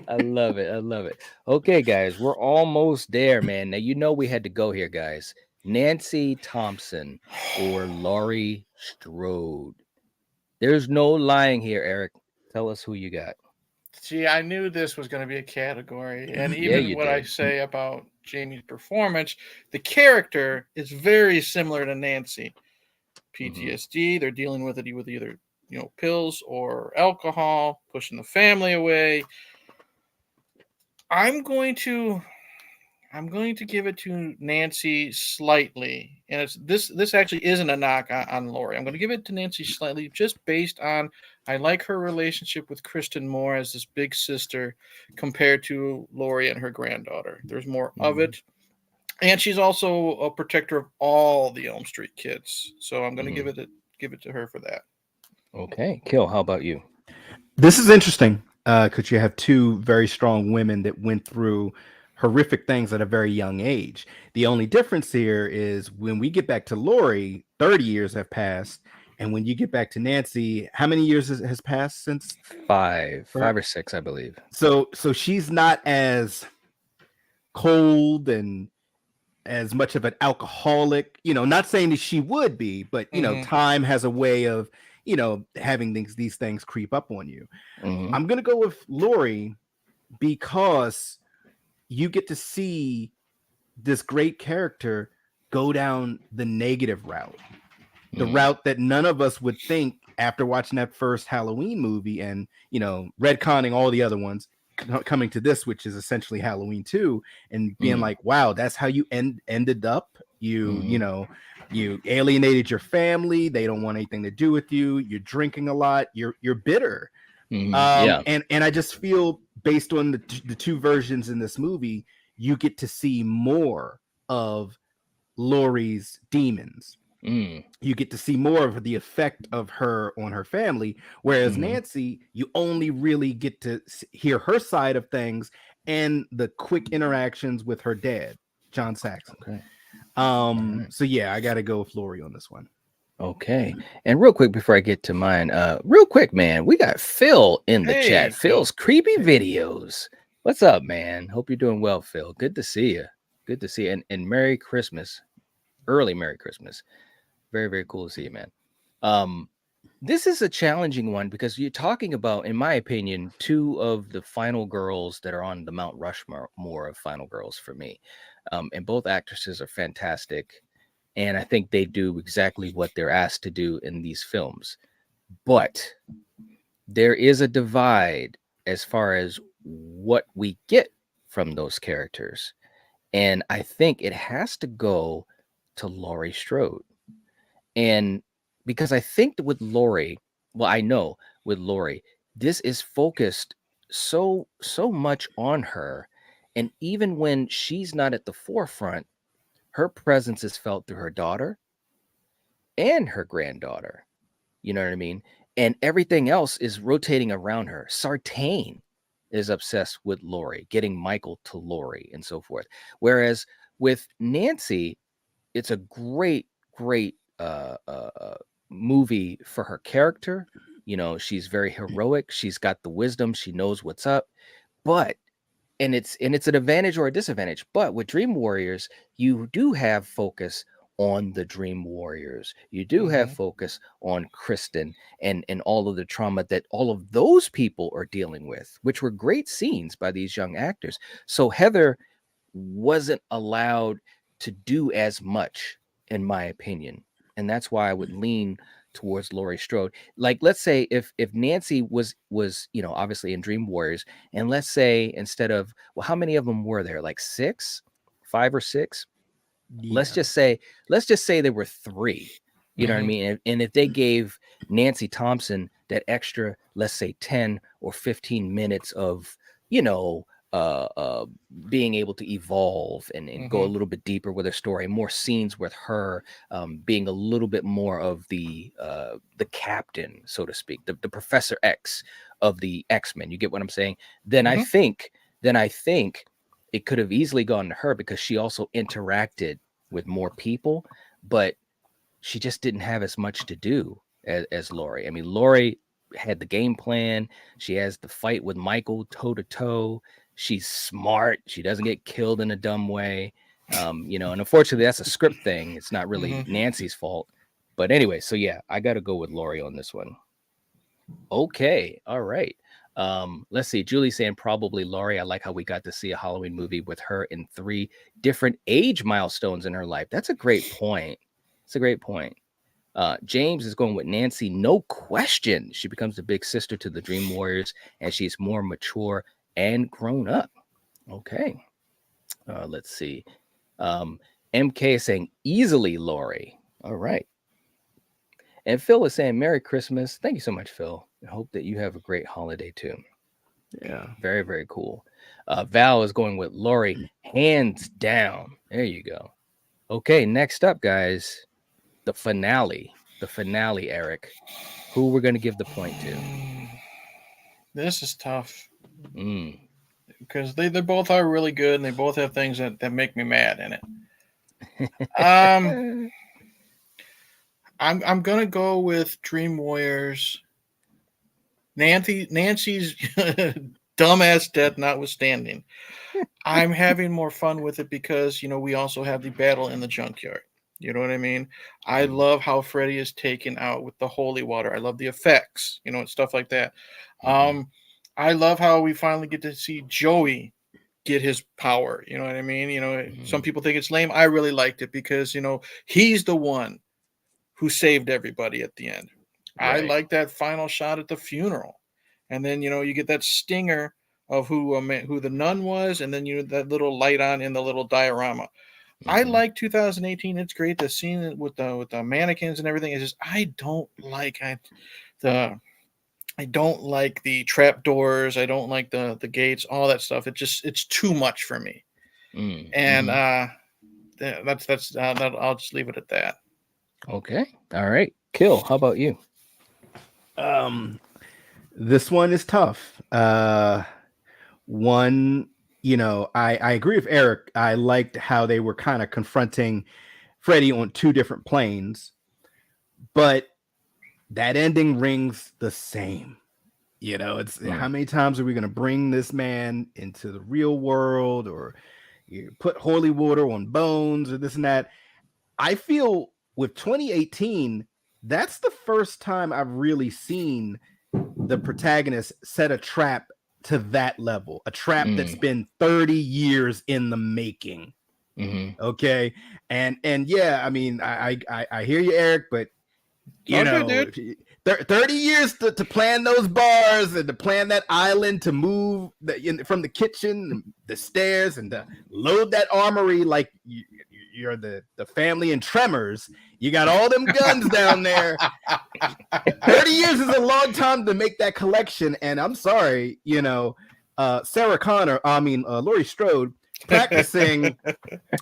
I love it. I love it. Okay, guys, we're almost there, man. Now, we had to go here, guys. Nancy Thompson or Laurie Strode. There's no lying here, Eric. Tell us who you got. See, I knew this was going to be a category. And even what I say about Jamie's performance, the character is very similar to Nancy. PTSD, they're dealing with it with either, pills or alcohol, pushing the family away. I'm going to give it to Nancy slightly. And this actually isn't a knock on Laurie. I'm going to give it to Nancy slightly just based on I like her relationship with Kristen more as this big sister compared to Laurie and her granddaughter. There's more of it. And she's also a protector of all the Elm Street kids. So I'm going to give it to her for that. Okay. Kill, how about you? This is interesting because you have two very strong women that went through horrific things at a very young age. The only difference here is when we get back to Laurie, 30 years have passed. And when you get back to Nancy, how many years has passed since? 5 or 6, I believe. So she's not as cold and as much of an alcoholic, not saying that she would be, but time has a way of, having these things creep up on you. I'm going to go with Laurie because you get to see this great character go down the negative route, the route that none of us would think after watching that first Halloween movie and, retconning all the other ones, coming to this, which is essentially Halloween 2, and being like, wow, that's how you ended up. You alienated your family. They don't want anything to do with you. You're drinking a lot. You're bitter. And I just feel based on the two versions in this movie, you get to see more of Laurie's demons. You get to see more of the effect of her on her family, whereas Nancy, you only really get to hear her side of things and the quick interactions with her dad, John Saxon. Okay. So yeah, I got to go with Laurie on this one. Okay. And real quick before I get to mine, real quick, man, we got Phil in the chat. Phil's creepy videos. What's up, man? Hope you're doing well, Phil. Good to see you. Good to see you. And Merry Christmas. Early Merry Christmas. Very, very cool to see you, man. This is a challenging one because you're talking about, in my opinion, two of the final girls that are on the Mount Rushmore of final girls for me. And both actresses are fantastic. And I think they do exactly what they're asked to do in these films. But there is a divide as far as what we get from those characters. And I think it has to go to Laurie Strode. And because I think with Laurie, well, I know with Laurie, this is focused so much on her. And even when she's not at the forefront, her presence is felt through her daughter and her granddaughter. You know what I mean? And everything else is rotating around her. Sartain is obsessed with Laurie, getting Michael to Laurie and so forth. Whereas with Nancy, it's a great movie for her character. She's very heroic. She's got the wisdom. She knows what's up. But and it's an advantage or a disadvantage. But with Dream Warriors, you do have focus on the Dream Warriors. You do have focus on Kristen and all of the trauma that all of those people are dealing with, which were great scenes by these young actors. So Heather wasn't allowed to do as much, in my opinion. And that's why I would lean towards Laurie Strode. Like, let's say if Nancy was obviously in Dream Warriors, and let's say instead of, well, how many of them were there? Like 6? 5 or 6. Yeah. Let's just say there were 3. You know what I mean? And if they gave Nancy Thompson that extra, let's say 10 or 15 minutes of, being able to evolve and go a little bit deeper with her story, more scenes with her being a little bit more of the captain, so to speak, the Professor X of the X-Men. You get what I'm saying? Then I think it could have easily gone to her because she also interacted with more people, but she just didn't have as much to do as Laurie. I mean, Laurie had the game plan. She has the fight with Michael toe to toe. She's smart. She doesn't get killed in a dumb way. And unfortunately that's a script thing. It's not really Nancy's fault. But anyway, so yeah, I got to go with Laurie on this one. Okay. All right. Let's see. Julie saying probably Laurie. I like how we got to see a Halloween movie with her in 3 different age milestones in her life. That's a great point. It's a great point. James is going with Nancy. No question. She becomes the big sister to the Dream Warriors, and she's more mature and grown up. Okay. Let's see. MK is saying easily Laurie. All right. And Phil is saying Merry Christmas. Thank you so much, Phil. I hope that you have a great holiday too. Yeah. Very, very cool. Val is going with Laurie, hands down. There you go. Okay, next up, guys. The finale, Eric. Who we're going to give the point to? This is tough because they both are really good and they both have things that make me mad in it. I'm gonna go with Dream Warriors. Nancy's dumbass death notwithstanding, I'm having more fun with it because we also have the battle in the junkyard. You know what I mean? I love how Freddy is taken out with the holy water. I love the effects, and stuff like that. I love how we finally get to see Joey get his power. You know what I mean? Some people think it's lame. I really liked it because, he's the one who saved everybody at the end. Right. I like that final shot at the funeral. And then, you get that stinger of who the nun was, and then that little light on in the little diorama. I like 2018. It's great. The scene with the mannequins and everything is just I don't like the trap doors. I don't like the gates, all that stuff. It's too much for me. And that's I'll just leave it at that. Okay. All right. Kill. How about you? This one is tough. One, I agree with Eric. I liked how they were kind of confronting Freddy on 2 different planes, but that ending rings the same. It's how many times are we going to bring this man into the real world, or you put holy water on bones, or this and that? I feel with 2018, that's the first time I've really seen the protagonist set a trap to that level, a trap that's been 30 years in the making. Okay. And yeah, I mean, I hear you, Eric, but 30 years to plan those bars and to plan that island, to move from the kitchen, the stairs, and to load that armory like you're the family in Tremors. You got all them guns down there. 30 years is a long time to make that collection. And I'm sorry, Sarah Connor, Laurie Strode, practicing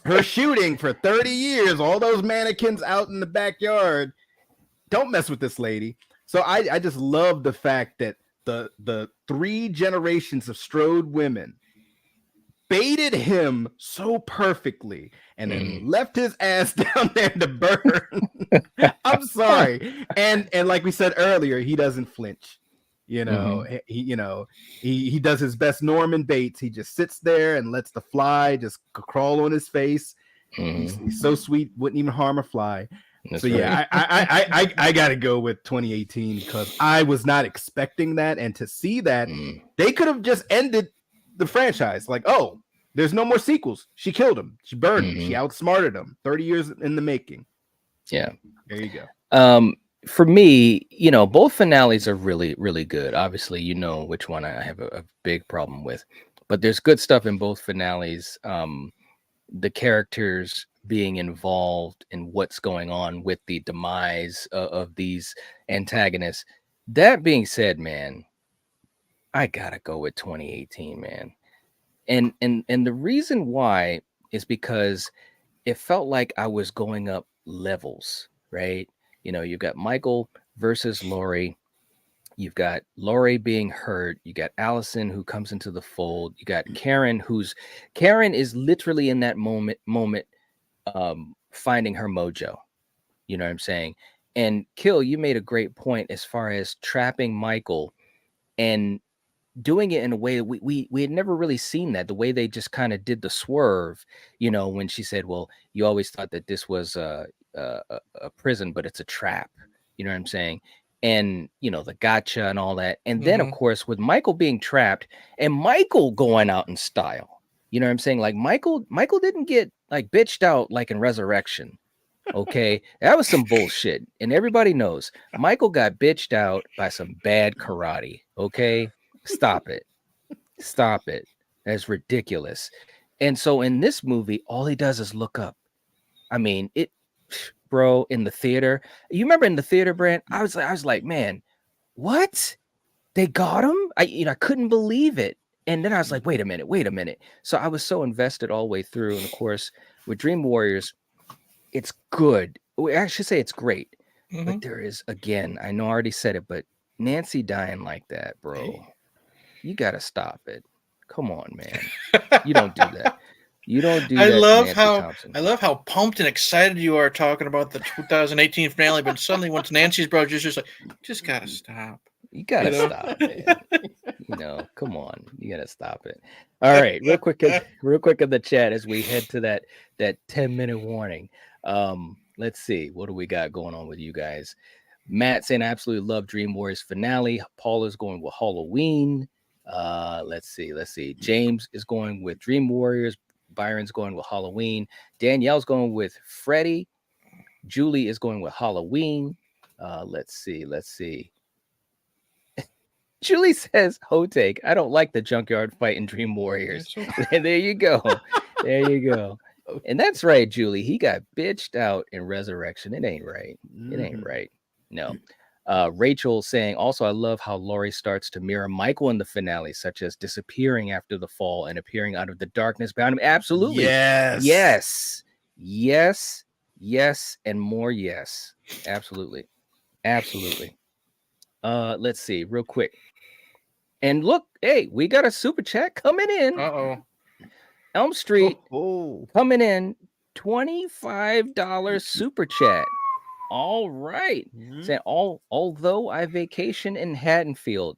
her shooting for 30 years, all those mannequins out in the backyard. Don't mess with this lady. So I just love the fact that the 3 generations of Strode women baited him so perfectly and then left his ass down there to burn. I'm sorry. And like we said earlier, he doesn't flinch. He does his best Norman Bates. He just sits there and lets the fly just crawl on his face. He's so sweet, wouldn't even harm a fly. That's so right. Yeah, I gotta go with 2018 because I was not expecting that, and to see that they could have just ended the franchise like, oh, there's no more sequels. She killed him. She burned him. She outsmarted him. 30 years in the making. Yeah, there you go. For me, both finales are really, really good. Obviously, which one I have a big problem with, but there's good stuff in both finales. the characters being involved in what's going on with the demise of these antagonists. That being said, man, I gotta go with 2018, man. And the reason why is because it felt like I was going up levels, right? You know, you've got Michael versus Laurie. You've got Laurie being hurt. You got Allison who comes into the fold. You got Karen, Karen is literally in that moment finding her mojo. You know what I'm saying? And Kill, you made a great point as far as trapping Michael and doing it in a way that we had never really seen that, the way they just kind of did the swerve, you know, when she said, well, you always thought that this was a prison, but it's a trap. You know what I'm saying? And, you know, the gotcha and all that. And then, of course, with Michael being trapped and Michael going out in style, you know what I'm saying? Like Michael didn't get like bitched out like in Resurrection. Okay, that was some bullshit. And everybody knows Michael got bitched out by some bad karate. Okay, stop it. Stop it. That's ridiculous. And so in this movie, all he does is look up. I mean, bro, in the theater. You remember in the theater, Brent? I was like, man, what? They got him? I couldn't believe it. And then I was like, wait a minute. So I was so invested all the way through. And of course, with Dream Warriors, it's good. I should say it's great. But there is, again, I know I already said it, but Nancy dying like that, bro. You gotta stop it. Come on, man. You don't do that. You don't do that. I love how pumped and excited you are talking about the 2018 finale, but suddenly once Nancy's bro just like, just gotta stop. You gotta stop, man. You know, come on. You gotta stop it. All right, real quick in the chat as we head to that 10-minute warning. Let's see, what do we got going on with you guys? Matt saying I absolutely love Dream Warriors finale. Paula's going with Halloween. Let's see. James is going with Dream Warriors. Byron's going with Halloween. Danielle's going with Freddy. Julie is going with Halloween. Let's see. Julie says, "Ho take. I don't like the junkyard fight in Dream Warriors." There you go. And that's right, Julie. He got bitched out in Resurrection. It ain't right. It ain't right. No. Rachel saying, also, I love how Laurie starts to mirror Michael in the finale, such as disappearing after the fall and appearing out of the darkness behind him. Absolutely. Yes. And more yes. Absolutely. Let's see real quick. And look, hey, we got a super chat coming in. Elm Street coming in, $25 super chat. All right. Saying although I vacation in Haddonfield,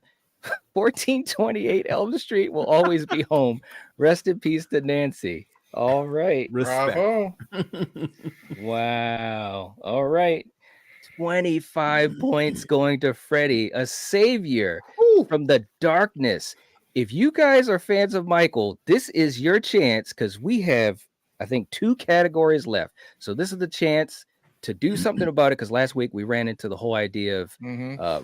1428 Elm Street will always be home. Rest in peace to Nancy. All right. Bravo. Wow. All right. 25 points going to Freddy, a savior from the darkness. If you guys are fans of Michael, this is your chance because we have, I think, 2 categories left. So this is the chance to do something about it because last week we ran into the whole idea of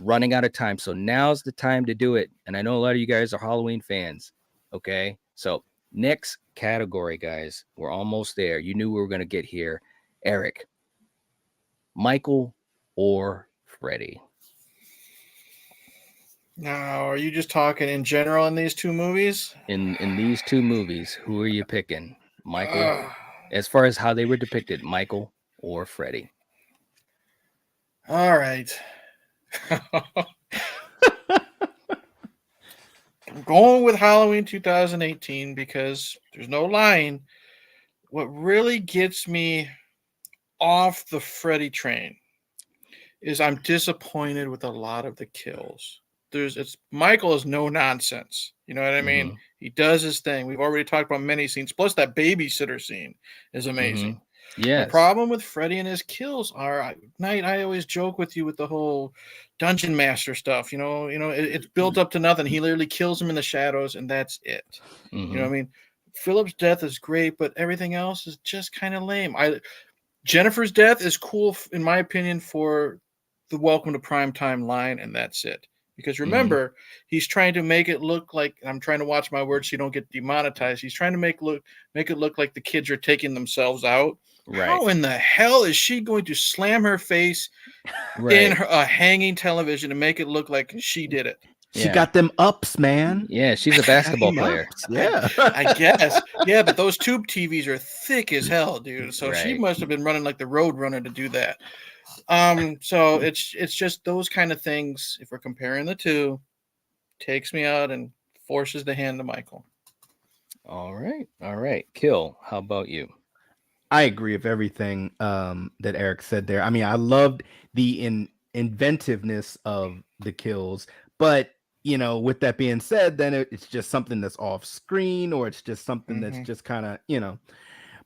running out of time. So now's the time to do it. And I know a lot of you guys are Halloween fans. Okay. So next category, guys, we're almost there. You knew we were going to get here. Eric, Michael or Freddy? Now, are you just talking in general in these 2 movies? In these 2 movies, who are you picking? Michael, as far as how they were depicted, Michael or Freddy? All right. I'm going with Halloween 2018 because there's no lying. What really gets me off the Freddy train is I'm disappointed with a lot of the kills. Michael is no nonsense. You know what I mean? He does his thing. We've already talked about many scenes. Plus that babysitter scene is amazing. Yeah. The problem with Freddy and his kills are, Knight, I always joke with you with the whole dungeon master stuff. It's built up to nothing. He literally kills him in the shadows, and that's it. You know what I mean? Philip's death is great, but everything else is just kind of lame. Jennifer's death is cool, in my opinion, for the Welcome to Primetime line, and that's it. Because remember, he's trying to make it look like, I'm trying to watch my words so you don't get demonetized. He's trying to make it look like the kids are taking themselves out. Right. How in the hell is she going to slam her face in a hanging television and make it look like she did it? She got them ups, man. Yeah, she's a basketball player. Yeah. I guess. Yeah, but those tube TVs are thick as hell, dude. So she Right. must have been running like the Road Runner to do that. So it's just those kind of things. If we're comparing the two, takes me out and forces the hand to Michael. All right. Kill. How about you? I agree with everything that Eric said there. I mean, I loved the inventiveness of the kills, but with that being said, then it's just something that's off screen, or it's just something that's just kind of,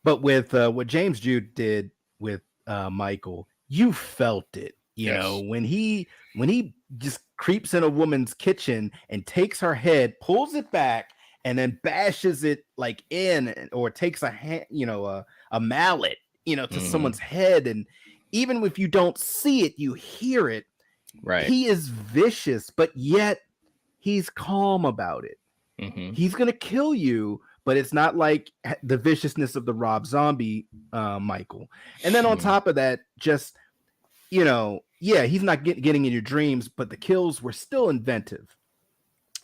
But with what James Jude did with Michael, you felt it. When he just creeps in a woman's kitchen and takes her head, pulls it back, and then bashes it like in, or takes a hand, a mallet, to someone's head, and even if you don't see it, you hear it. Right. He is vicious, but yet he's calm about it. He's gonna kill you, but it's not like the viciousness of the Rob Zombie Michael. And then on top of that, just he's not getting in your dreams, but the kills were still inventive,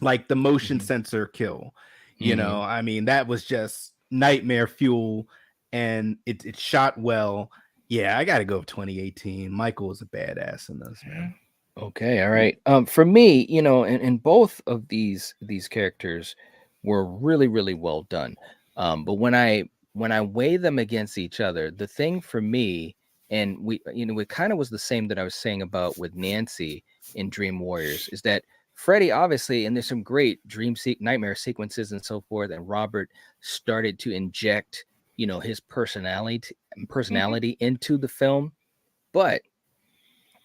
like the motion sensor kill. I mean, that was just nightmare fuel, and it shot well. Yeah, I gotta go with 2018. Michael was a badass in this, man. Okay, all right. For me, and both of these characters were really, really well done. But when I weigh them against each other, the thing for me, and it kind of was the same that I was saying about with Nancy in Dream Warriors, is that Freddy, obviously, and there's some great nightmare sequences and so forth, and Robert started to inject, his personality into the film. But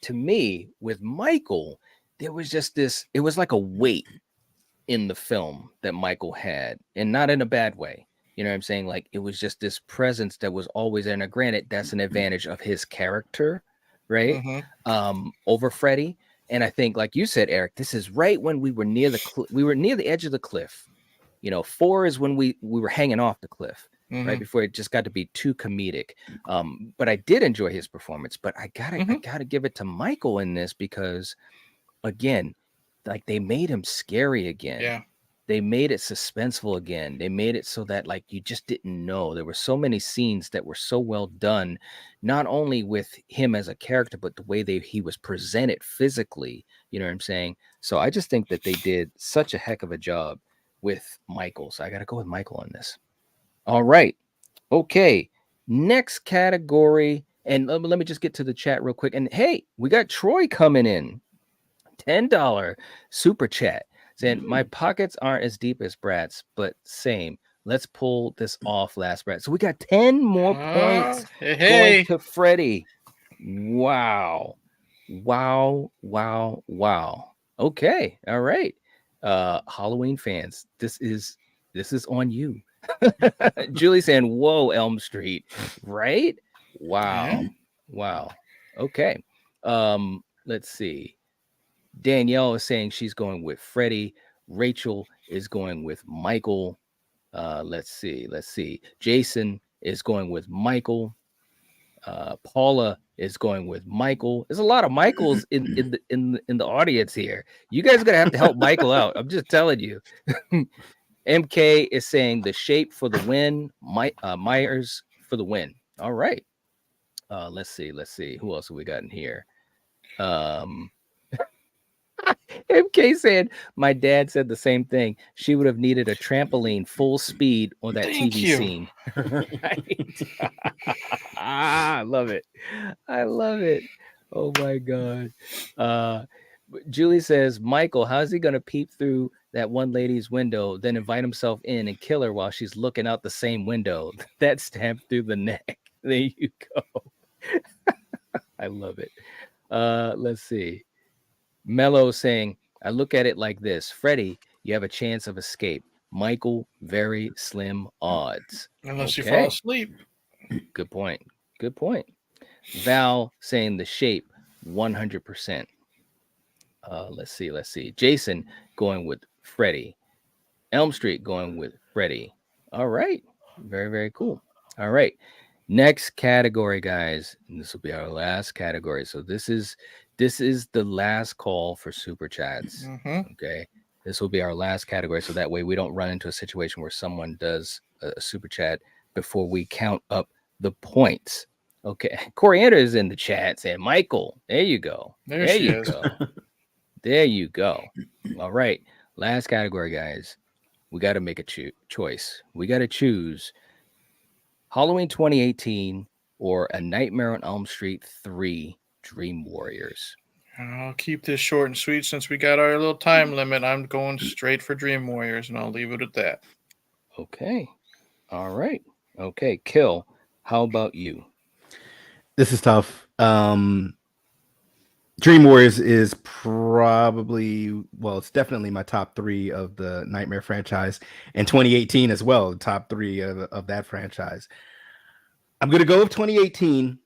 to me, with Michael, there was just it was like a weight in the film that Michael had, and not in a bad way. You know what I'm saying? Like, it was just this presence that was always there. Now, granted, that's an advantage of his character, right? Over Freddy. And I think, like you said, Eric, this is right when we were near the edge of the cliff. 4 is when we were hanging off the cliff, right before it just got to be too comedic. But I did enjoy his performance. But I gotta give it to Michael in this, because, again, like, they made him scary again. Yeah. They made it suspenseful again. They made it so that, like, you just didn't know. There were so many scenes that were so well done, not only with him as a character, but the way he was presented physically. You know what I'm saying? So I just think that they did such a heck of a job with Michael. So I got to go with Michael on this. All right. Okay. Next category. And let me just get to the chat real quick. And hey, we got Troy coming in. $10 super chat. Saying, my pockets aren't as deep as Brad's, but same. Let's pull this off, last Brad. So we got 10 more points going to Freddy. Wow. Okay. All right. Halloween fans, this is on you. Julie saying, whoa, Elm Street. Right? Wow. Okay. Let's see. Danielle is saying she's going with Freddy. Rachel is going with Michael. Let's see. Jason is going with Michael. Paula is going with Michael. There's a lot of Michaels in the audience here. You guys are gonna have to help Michael out. I'm just telling you. MK is saying The Shape for the win. Myers for the win. All right. Let's see. Who else have we got in here? MK said, my dad said the same thing. She would have needed a trampoline full speed on that TV scene. Right. I love it. Oh my God. Julie says, Michael, how's he gonna peep through that one lady's window, then invite himself in and kill her while she's looking out the same window? That stamped through the neck. There you go. I love it. Let's see. Mello saying, I look at it like this. Freddy, you have a chance of escape. Michael, very slim odds. Unless you fall asleep. Good point. Val saying The Shape, 100%. Let's see. Jason going with Freddy. Elm Street going with Freddy. All right. Very, very cool. All right. Next category, guys. And this will be our last category. So this is the last call for super chats. Mm-hmm. Okay. This will be our last category. So that way we don't run into a situation where someone does a super chat before we count up the points. Okay. Coriander is in the chat saying, Michael, there you go. There she is. Go. There you go. All right. Last category, guys. We got to make a choice. We got to choose Halloween 2018 or A Nightmare on Elm Street 3 Dream Warriors. I'll keep this short and sweet since we got our little time limit. I'm going straight for Dream Warriors, and I'll leave it at that. Okay. All right. Okay. Kill. How about you? This is tough. Dream Warriors is probably, well, it's definitely my top 3 of the Nightmare franchise, and 2018 as well, the top 3 of that franchise. I'm going to go with 2018.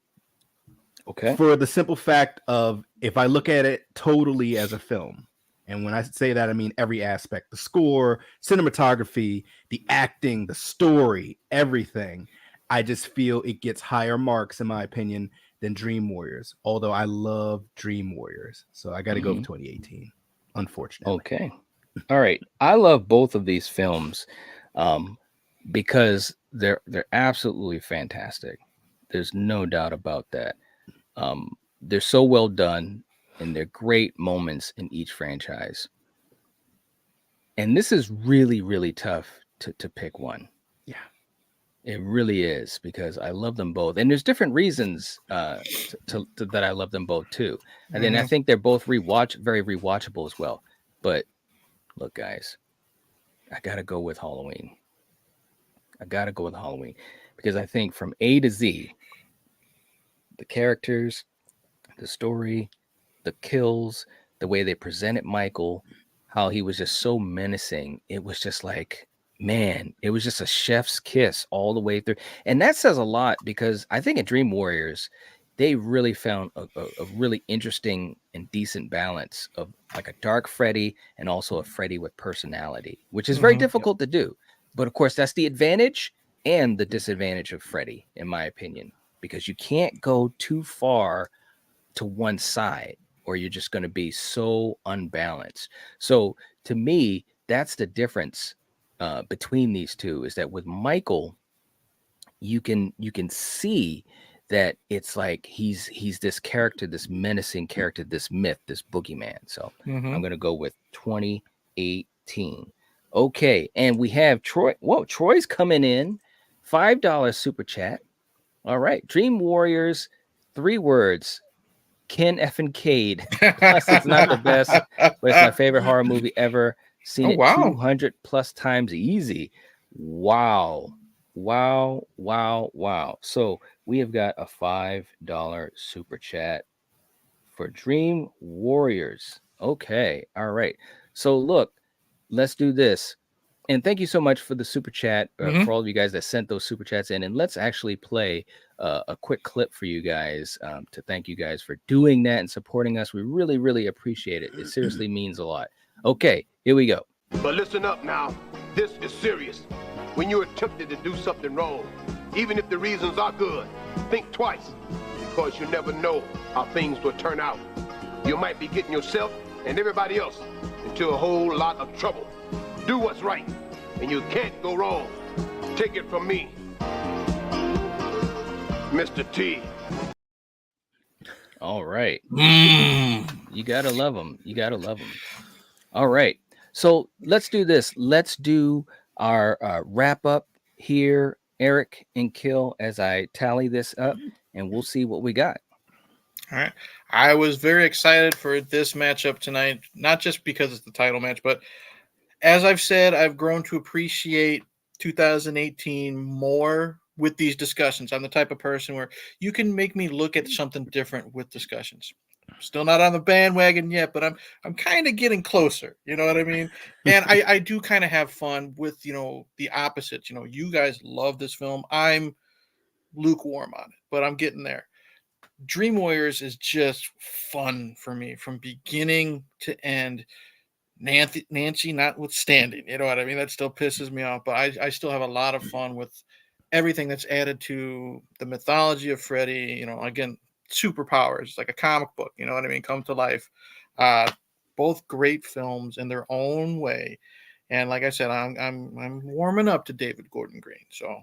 Okay. For the simple fact of, if I look at it totally as a film, and when I say that, I mean every aspect, the score, cinematography, the acting, the story, everything, I just feel it gets higher marks, in my opinion, than Dream Warriors, although I love Dream Warriors. So I got to go with 2018, unfortunately. Okay. All right. I love both of these films because they're absolutely fantastic. There's no doubt about that. They're so well done, and they're great moments in each franchise. And this is really, really tough to pick one. Yeah. It really is, because I love them both, and there's different reasons that I love them both too. And then I think they're both very rewatchable as well. But look, guys, I gotta go with Halloween. Because I think from A to Z, the characters, the story, the kills, the way they presented Michael, how he was just so menacing. It was just like, man, it was just a chef's kiss all the way through. And that says a lot, because I think in Dream Warriors, they really found a really interesting and decent balance of like a dark Freddy and also a Freddy with personality, which is very difficult to do. But of course, that's the advantage and the disadvantage of Freddy, in my opinion, because you can't go too far to one side or you're just going to be so unbalanced. So to me, that's the difference between these two, is that with Michael, you can see that it's like he's this character, this menacing character, this myth, this boogeyman. So I'm gonna go with 2018. Okay, and we have Troy. Whoa, Troy's coming in, $5 super chat. All right, Dream Warriors, 3 words. Ken effing Cade. Plus, it's not the best, but it's my favorite horror movie ever. Seen it 200 plus times easy. Wow. So we have got a $5 super chat for Dream Warriors. Okay. All right. So look, let's do this. And thank you so much for the super chat, for all of you guys that sent those super chats in. And let's actually play a quick clip for you guys to thank you guys for doing that and supporting us. We really, really appreciate it. It seriously means a lot. Okay, here we go. But listen up now. This is serious. When you're tempted to do something wrong, even if the reasons are good, think twice, because you never know how things will turn out. You might be getting yourself and everybody else into a whole lot of trouble. Do what's right, and you can't go wrong. Take it from me, Mr. T. All right. You gotta love them. All right. So let's do this. Let's do our wrap up here, Eric and Kill, as I tally this up, and we'll see what we got. All right. I was very excited for this matchup tonight, not just because it's the title match, but as I've said, I've grown to appreciate 2018 more with these discussions. I'm the type of person where you can make me look at something different with discussions. Still not on the bandwagon yet, but I'm kind of getting closer. You know what I mean? And I do kind of have fun with, the opposites. You guys love this film. I'm lukewarm on it, but I'm getting there. Dream Warriors is just fun for me from beginning to end. Nancy notwithstanding, you know what I mean? That still pisses me off, but I still have a lot of fun with everything that's added to the mythology of Freddy. You know, again, superpowers, like a comic book, you know what I mean? Come to life. Both great films in their own way. And like I said, I'm warming up to David Gordon Green. So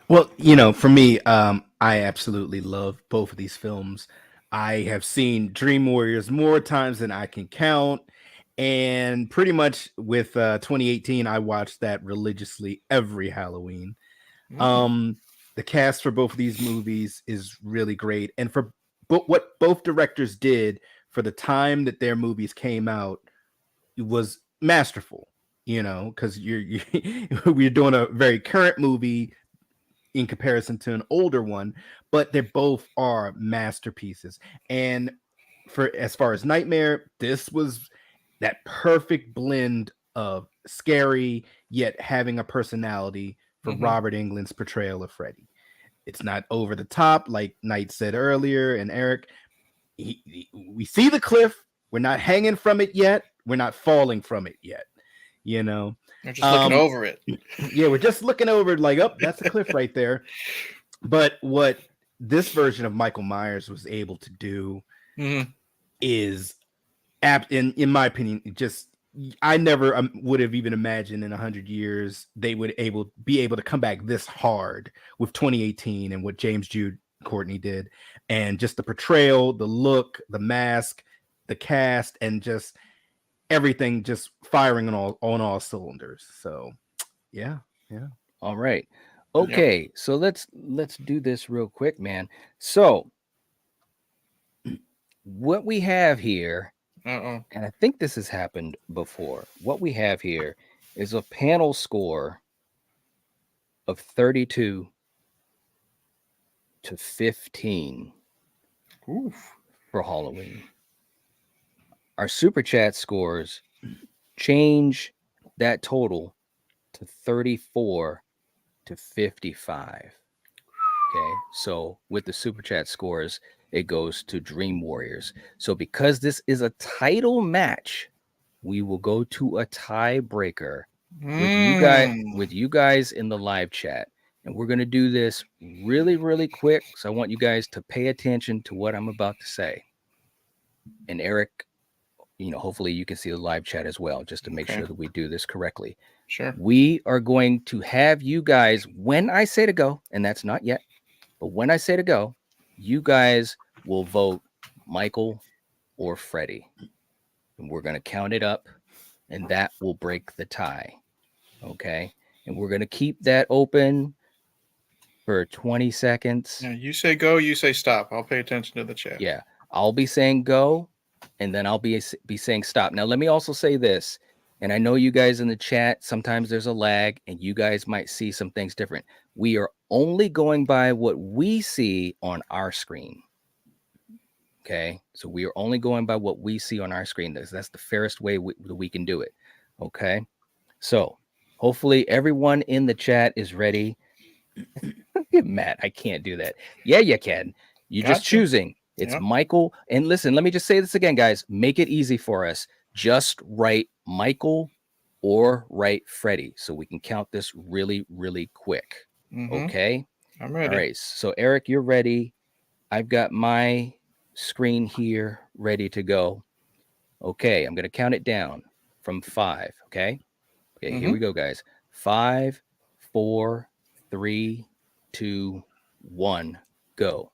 Well, you know, for me, I absolutely love both of these films. I have seen Dream Warriors more times than I can count. And pretty much with 2018, I watched that religiously every Halloween. The cast for both of these movies is really great. And for what both directors did for the time that their movies came out, it was masterful, you know, because we're doing a very current movie in comparison to an older one, but they both are masterpieces. And for as far as Nightmare, this was that perfect blend of scary yet having a personality for Robert Englund's portrayal of Freddy. It's not over the top, like Knight said earlier, and Eric. We see the cliff. We're not hanging from it yet. We're not falling from it yet. You know, we're just looking over it. Yeah, we're just looking over it like, oh, that's a cliff right there. But what this version of Michael Myers was able to do is, in my opinion, just I never would have even imagined in 100 years they would be able to come back this hard with 2018 and what James Jude Courtney did, and just the portrayal, the look, the mask, the cast, and just everything just firing on all cylinders. So yeah. All right. Okay, so let's do this real quick, man. So what we have here, and I think this has happened before. What we have here is a panel score of 32 to 15 for Halloween. Our super chat scores change that total to 34 to 55. Okay, so with the super chat scores, it goes to Dream Warriors. So because this is a title match, we will go to a tiebreaker with you guys in the live chat. And we're going to do this really, really quick. So I want you guys to pay attention to what I'm about to say. And Eric, you know, hopefully you can see the live chat as well, just to make sure that we do this correctly. Sure. We are going to have you guys, when I say to go, and that's not yet, but when I say to go, you guys will vote Michael or Freddy. And we're going to count it up, and that will break the tie. Okay? And we're going to keep that open for 20 seconds. Yeah, you say go, you say stop. I'll pay attention to the chat. Yeah. I'll be saying go, and then I'll be saying stop. Now, let me also say this, and I know you guys in the chat, sometimes there's a lag, and you guys might see some things different. We are only going by what we see on our screen. Okay? So we are only going by what we see on our screen. That's the fairest way that we can do it. Okay? So hopefully everyone in the chat is ready. Matt, I can't do that. Yeah, you can. You're just choosing. It's Michael. And listen, let me just say this again, guys. Make it easy for us. Just write Michael or write Freddy so we can count this really, really quick. Okay? I'm ready. All right. So, Eric, you're ready. I've got my screen here ready to go. Okay. I'm going to count it down from 5. Okay? Okay, here we go, guys. 5, 4, 3, 2, 1, go.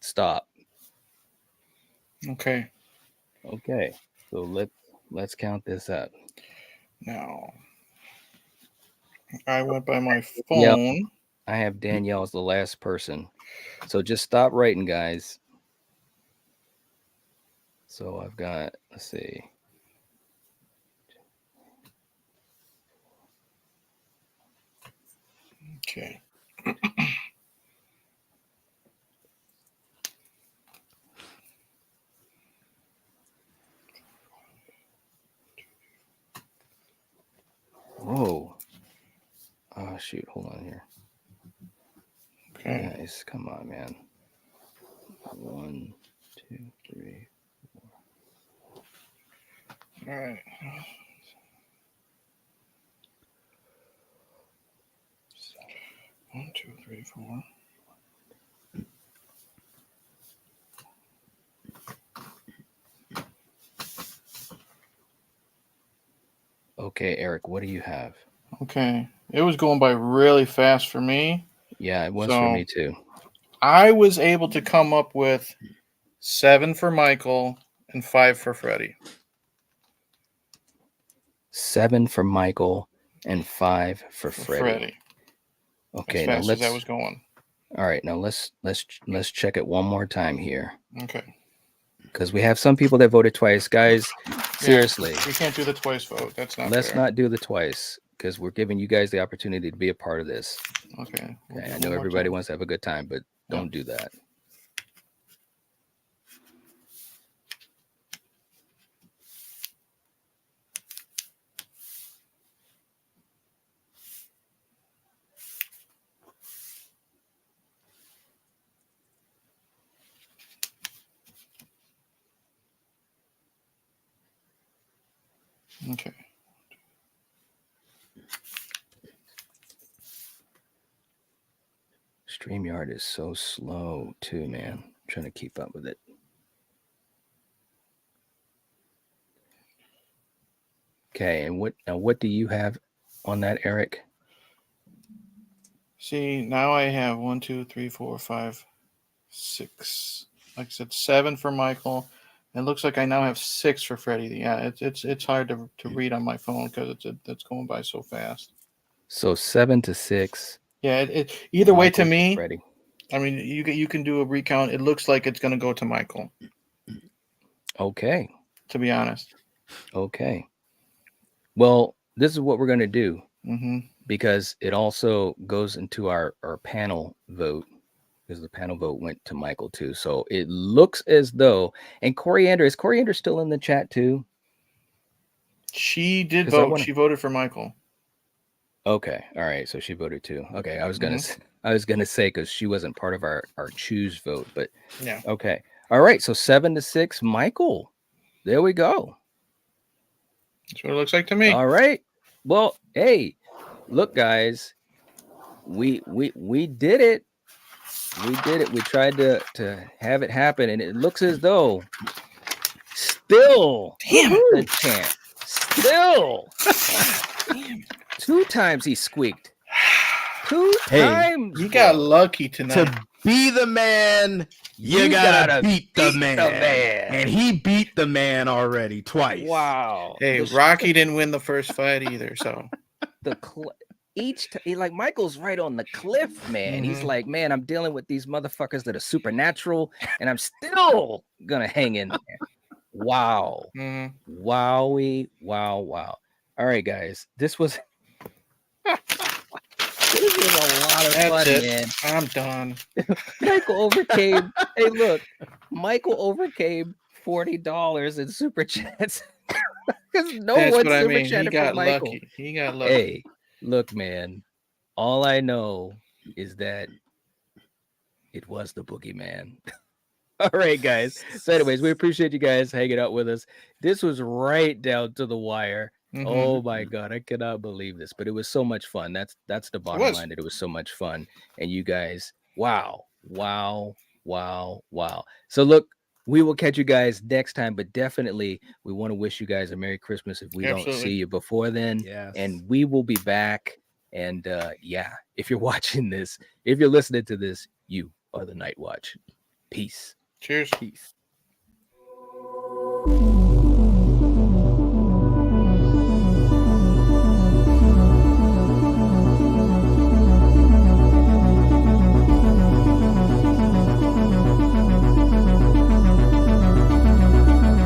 Stop. Okay. Okay. So let's count this up. Now, I went by my Yep. phone. I have Danielle as the last person. So just stop writing, guys. So I've got, let's see. Okay. Whoa. Oh, shoot. Hold on here. Okay. Guys, come on, man. 1, 2, 3. All right. One, 2, 3, 4. Okay, Eric, what do you have? Okay. It was going by really fast for me. Yeah, it was So, for me too. I was able to come up with 7 for Michael and 5 for Freddie. 7 for Michael and 5 for Freddie. Okay, as now fast let's. as I was going. All right, now let's check it one more time here. Okay. Because we have some people that voted twice, guys. Seriously, we can't do the twice vote. That's not. Let's fair. not do the twice because we're giving you guys the opportunity to be a part of this. Okay. We'll Okay, do I it know one more everybody time. wants to have a good time, but don't do that. Okay. StreamYard is so slow too, man. I'm trying to keep up with it. Okay, and what do you have on that, Eric? See, now I have 1, 2, 3, 4, 5, 6. Like I said, 7 for Michael. It looks like I now have 6 for Freddie. Yeah, it's hard to read on my phone because it's going by so fast. So 7 to 6. Yeah, either way to Michael me. Freddie. I mean, you can do a recount. It looks like it's going to go to Michael. Okay. To be honest. Okay. Well, this is what we're going to do. Mm-hmm. Because it also goes into our panel vote, because the panel vote went to Michael too. So it looks as though, and Coriander, is Coriander still in the chat too? She did vote. She voted for Michael. Okay. All right. So she voted too. Okay. I was gonna say because she wasn't part of our choose vote, but yeah. Okay. All right. So 7 to 6, Michael. There we go. That's what it looks like to me. All right. Well, hey, look, guys, we did it. We did it. We tried to have it happen, and it looks as though still the champ. Still. 2 times he squeaked. 2 times. You got lucky tonight. To be the man, you gotta beat the man. And he beat the man already twice. Wow. Hey, Rocky didn't win the first fight either, so like Michael's right on the cliff, man. He's like, man, I'm dealing with these motherfuckers that are supernatural, and I'm still gonna hang in there. Wow. Wowie. Wow. All right, guys. This was a lot of fun, man. I'm done. Michael overcame. Hey, look, Michael overcame $40 in super chats. Because That's one what I super mean. He chatted got for Michael. lucky. He got lucky. Hey, look, man. All I know is that it was the boogeyman. All right, guys. So, anyways, we appreciate you guys hanging out with us. This was right down to the wire. Oh my God, I cannot believe this, but it was so much fun. That's the bottom line. That it was so much fun, and you guys, wow. So look, we will catch you guys next time, but definitely we want to wish you guys a Merry Christmas if we don't see you before then. Yes. And we will be back. And if you're watching this, if you're listening to this, you are the Nightwatch. Peace. Cheers. Peace.